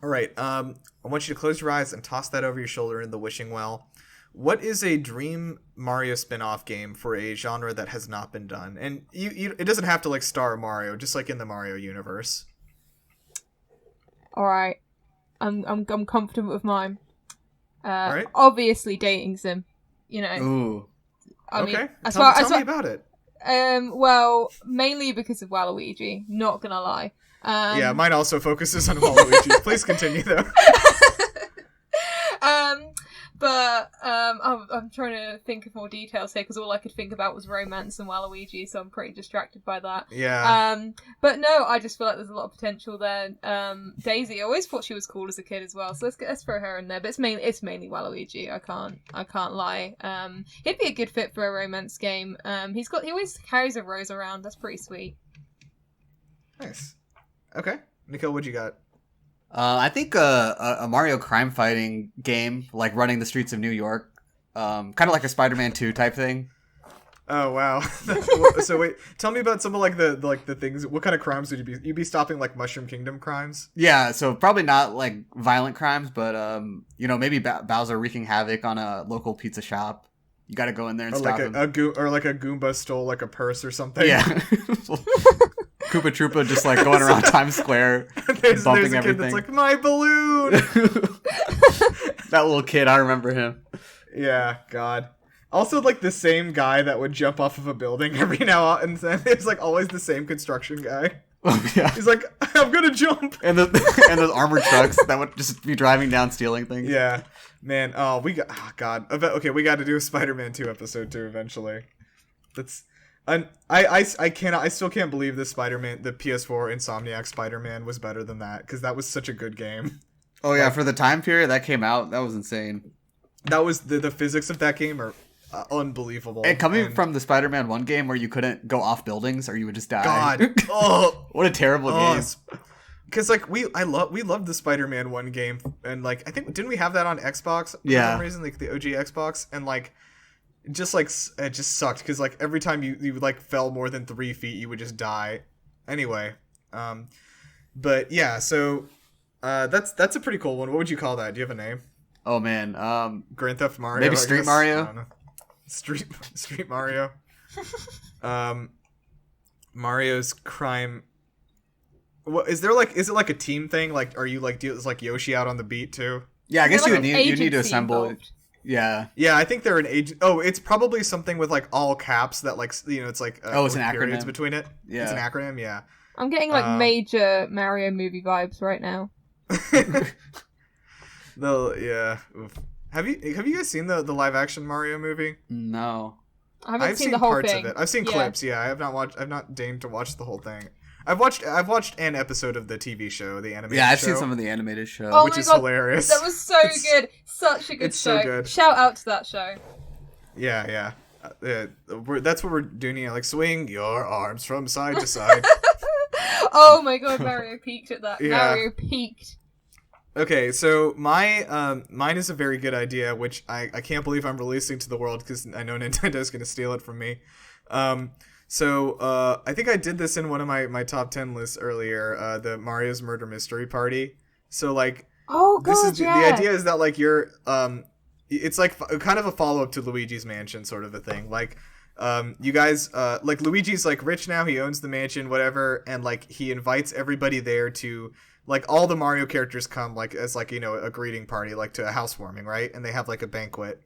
All right. I want you to close your eyes and toss that over your shoulder in the wishing well. What is a dream Mario spin-off game for a genre that has not been done? And it doesn't have to like star Mario, just like in the Mario universe. All right, I'm confident with mine. All right. Obviously, dating sim. You know. Ooh. I mean, okay. as Tell far me about it. Well, mainly because of Waluigi. Not gonna lie. Yeah, mine also focuses on Waluigi. Please continue though. But I'm trying to think of more details here because all I could think about was romance and Waluigi, so I'm pretty distracted by that. Yeah. But no, I just feel like there's a lot of potential there. Daisy, I always thought she was cool as a kid as well, so let's throw her in there. But it's mainly Waluigi. I can't lie. He'd be a good fit for a romance game. He always carries a rose around. That's pretty sweet. Nice. Okay, Nikhil, what you got? I think a Mario crime fighting game, like running the streets of New York, kind of like a Spider-Man 2 type thing. Oh wow! So wait, tell me about some of like the things. What kind of crimes would you be? You'd be stopping like Mushroom Kingdom crimes? Yeah, so probably not like violent crimes, but maybe Bowser wreaking havoc on a local pizza shop. You got to go in there and stop him. Or like a Goomba stole like a purse or something. Yeah. Koopa Troopa just like going around Times Square, there's bumping a everything. kid that's like, my balloon. That little kid, I remember him. Yeah, God. Also, like the same guy that would jump off of a building every now and then. It's like always the same construction guy. Oh, yeah. He's like, I'm gonna jump. And those armored trucks that would just be driving down, stealing things. Yeah, man. God. Okay, we got to do a Spider-Man 2 episode too eventually. That's. I still can't believe the Spider-Man, the PS4 Insomniac Spider-Man was better than that, because that was such a good game. Oh yeah, for the time period that came out, that was insane. That was the physics of that game are unbelievable. And coming from the Spider-Man 1 game where you couldn't go off buildings or you would just die. God, oh, what a terrible game. Because like we loved the Spider-Man 1 game, and like I think didn't we have that on Xbox for some reason, like the OG Xbox, and like. It just sucked because like every time you like fell more than 3 feet you would just die. Anyway, but yeah, so that's a pretty cool one. What would you call that? Do you have a name? Oh man, Grand Theft Mario. Maybe Street Mario. I don't know. Street Mario. Mario's crime. What is there like? Is it like a team thing? Like, are you like is like Yoshi out on the beat too? Yeah, I guess like you need to assemble. Involved. Yeah, I think they're an agent. Oh, it's probably something with like all caps that like it's like it's an periods acronym between it. Yeah, it's an acronym. Yeah, I'm getting like major Mario movie vibes right now. No, yeah. Oof. Have you guys seen the live action Mario movie? No. I haven't I've seen the whole parts thing. of it. I've seen clips. Yeah, I've not deigned to watch the whole thing. I've watched an episode of the TV show, the animated show. Yeah, I've seen some of the animated show. Oh which my is God, hilarious. That was so good. Such a good it's show. so good. Shout out to that show. Yeah. That's what we're doing here. Like, swing your arms from side to side. Oh my God, Mario peaked at that. Yeah. Mario peaked. Okay, so mine is a very good idea, which I can't believe I'm releasing to the world because I know Nintendo's going to steal it from me. So I think I did this in one of my top 10 lists earlier, the Mario's Murder Mystery Party. So, like, the idea is that, like, you're, it's like kind of a follow-up to Luigi's Mansion sort of a thing. Like, you guys, like, Luigi's, like, rich now, he owns the mansion, whatever, and, like, he invites everybody there to, like, all the Mario characters come, like, as, like, you know, a greeting party, like, to a housewarming, right? And they have, like, a banquet.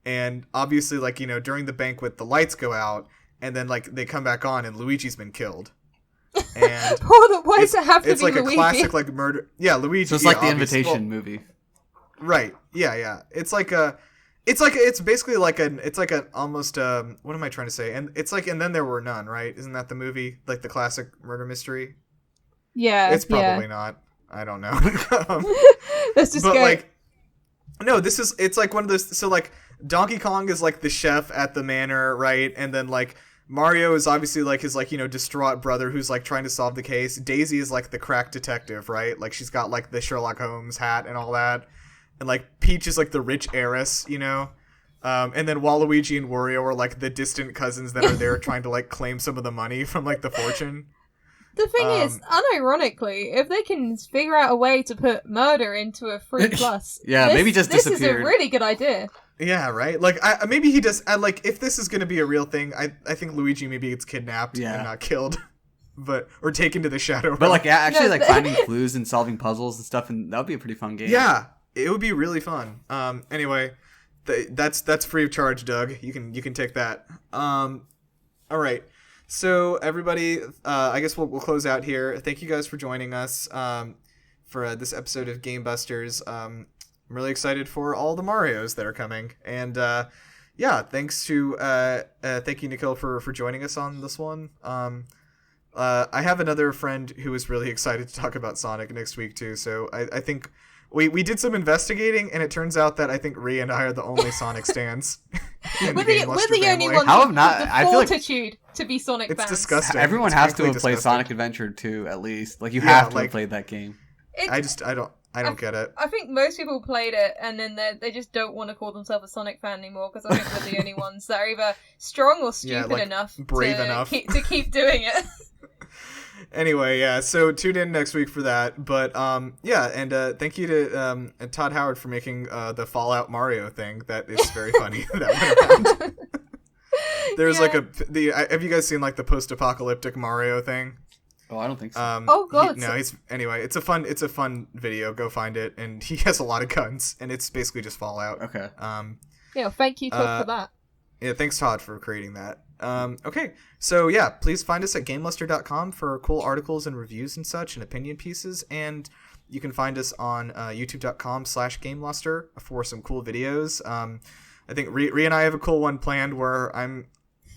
And obviously, like, you know, during the banquet, the lights go out, and then, like, they come back on, and Luigi's been killed. And why does it have to be like Luigi? a classic, like, murder. Yeah, Luigi. So it's yeah, like the obviously. Invitation movie. Right. Yeah. It's basically like an almost what am I trying to say? And it's like, and then there were none, right? Isn't that the movie, like the classic murder mystery? Yeah. It's probably not. I don't know. Let's just but go. like, no, it's like one of those. So like, Donkey Kong is like the chef at the manor, right? And then like Mario is obviously like his, like, you know, distraught brother who's like trying to solve the case. Daisy is like the crack detective, right? Like she's got like the Sherlock Holmes hat and all that. And like Peach is like the rich heiress, you know? And then Waluigi and Wario are like the distant cousins that are there trying to like claim some of the money from like the fortune. The thing is, unironically, if they can figure out a way to put murder into a free plus, Yeah, maybe just this is a disappeared. really good idea. Yeah, right? Like, maybe he does, like, if this is going to be a real thing, I think Luigi maybe gets kidnapped and not killed. Or taken to the Shadow Realm. But like, actually, No, like, finding clues and solving puzzles and stuff, and that would be a pretty fun game. Yeah, it would be really fun. Anyway, that's free of charge, Doug. You can take that. All right. So everybody, I guess we'll close out here. Thank you guys for joining us for this episode of Game Busters. I'm really excited for all the Marios that are coming, and thank you, Nikhil, for joining us on this one. I have another friend who is really excited to talk about Sonic next week too. So I think we did some investigating, and it turns out that I think Rhi and I are the only Sonic stans. We're the only ones How with have not? the I feel like fortitude to be Sonic it's fans. disgusting. everyone It's has to frankly have played disgusting. Sonic Adventure 2 at least. Like, you Yeah, have to like- have played that game. I don't get it. I think most people played it, and then they just don't want to call themselves a Sonic fan anymore, because I think we're the only ones that are either strong or stupid like, enough brave to enough. to keep doing it. Anyway, yeah, so tune in next week for that. But thank you to Todd Howard for making the Fallout Mario thing. That is very funny. That went around. There's like have you guys seen like the post-apocalyptic Mario thing? Oh, I don't think so. Oh, God. It's a fun video. Go find it, and he has a lot of guns, and it's basically just Fallout. Okay. Yeah, thank you, Todd, for that. Yeah, thanks, Todd, for creating that. Okay, so yeah, please find us at GameLuster.com for cool articles and reviews and such, and opinion pieces, and you can find us on YouTube.com/GameLuster for some cool videos. I think Rhi and I have a cool one planned where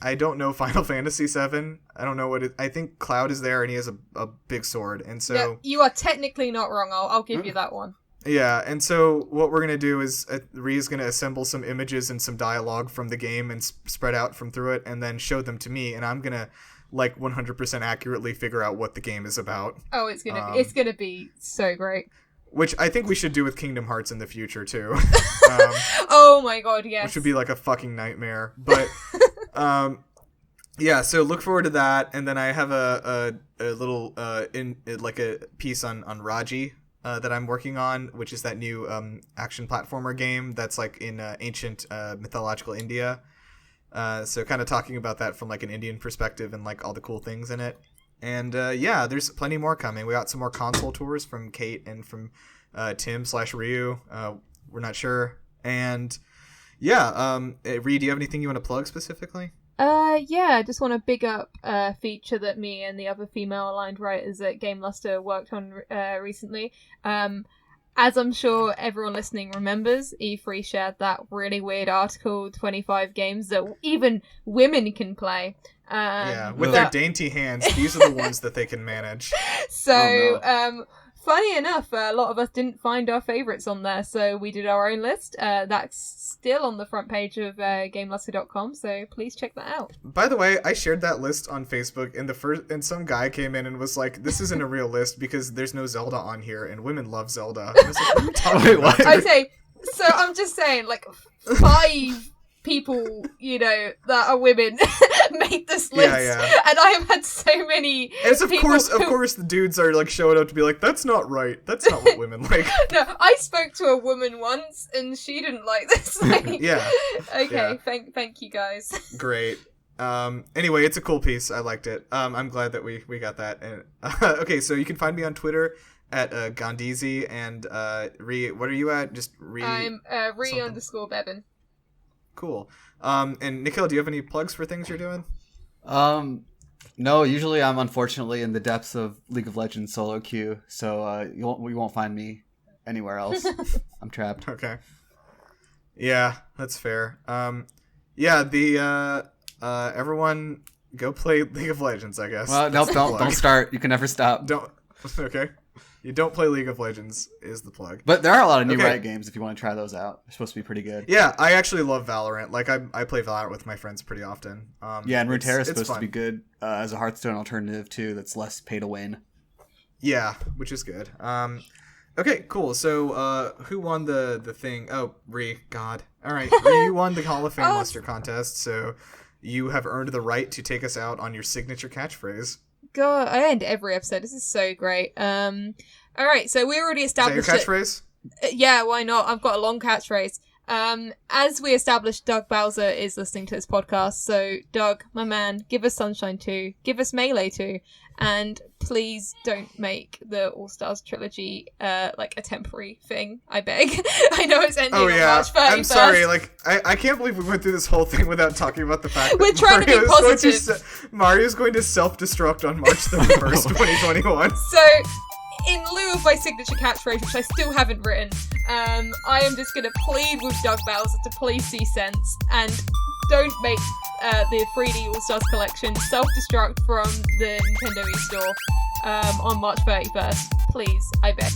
I don't know Final Fantasy VII. I don't know what it. I think Cloud is there, and he has a big sword, and so Yeah, you are technically not wrong. I'll give you that one. yeah, and so what we're gonna do is Rhi is gonna assemble some images and some dialogue from the game and spread out from through it, and then show them to me, and I'm gonna like 100% accurately figure out what the game is about. Oh, it's gonna be so great. Which I think we should do with Kingdom Hearts in the future too. Oh my God, yes. Which would be like a fucking nightmare, but yeah. So look forward to that, and then I have a little like a piece on Reggie. That I'm working on, which is that new action platformer game that's like in ancient mythological India. So kind of talking about that from like an Indian perspective and like all the cool things in it. And there's plenty more coming. We got some more console tours from Kate and from Tim/Ryu. We're not sure. And Rhi, do you have anything you want to plug specifically? I just want to big up a feature that me and the other female-aligned writers at GameLuster worked on recently. as I'm sure everyone listening remembers, E3 shared that really weird article, 25 games that even women can play. With their dainty hands, these are the ones that they can manage. So, funny enough, a lot of us didn't find our favourites on there, so we did our own list. That's still on the front page of GameLuster.com, so please check that out. By the way, I shared that list on Facebook, and some guy came in and was like, "This isn't a real list because there's no Zelda on here, and women love Zelda." I was like, "What are you talking about?" Okay, so I'm just saying, like, 5 people, that are women made this list, and I have had so many. And of course, the dudes are like showing up to be like, "That's not right. That's not what women like." No, I spoke to a woman once, and she didn't like this. Yeah. Okay. Yeah. Thank you guys. Great. Anyway, it's a cool piece. I liked it. I'm glad that we got that. And okay, so you can find me on Twitter at Gondizi and Rhi. What are you at? Just Rhi. I'm Rhi_Bevan. Cool. And Nikhil, do you have any plugs for things you're doing? No, usually I'm unfortunately in the depths of League of Legends solo queue, so you won't find me anywhere else. I'm trapped. Okay. Yeah, that's fair. Everyone go play League of Legends, I guess. Well, nope, don't start. You can never stop. Okay. You don't play League of Legends is the plug. But there are a lot of new Riot games if you want to try those out. They're supposed to be pretty good. Yeah, I actually love Valorant. Like, I play Valorant with my friends pretty often. And Runeterra is supposed to be good as a Hearthstone alternative, too, that's less pay to win. Yeah, which is good. Okay, cool. So, who won the thing? Oh, Rhi. God. All right. Rhi, you won the Hall of Fameluster contest, so you have earned the right to take us out on your signature catchphrase. God, I end every episode. This is so great. All right, so we already established. Is that your catchphrase? Yeah, why not? I've got a long catchphrase. As we established, Doug Bowser is listening to this podcast. So, Doug, my man, give us Sunshine 2, give us Melee 2, and please don't make the All Stars trilogy like a temporary thing. I beg. I know it's ending on March 31st. I'm sorry. Like, I can't believe we went through this whole thing without talking about the fact that we're trying to be positive. Mario's going to self-destruct on March 31st, 2021. So, in lieu of my signature catchphrase, which I still haven't written, I am just going to plead with Doug Bowser to please see sense and don't make the 3D All-Stars collection self-destruct from the Nintendo eStore on March 31st. Please, I beg.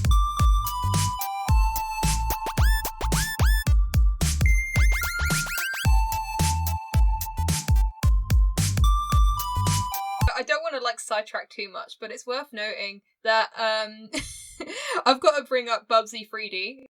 I don't want to sidetrack too much, but it's worth noting that I've got to bring up Bubsy 3D.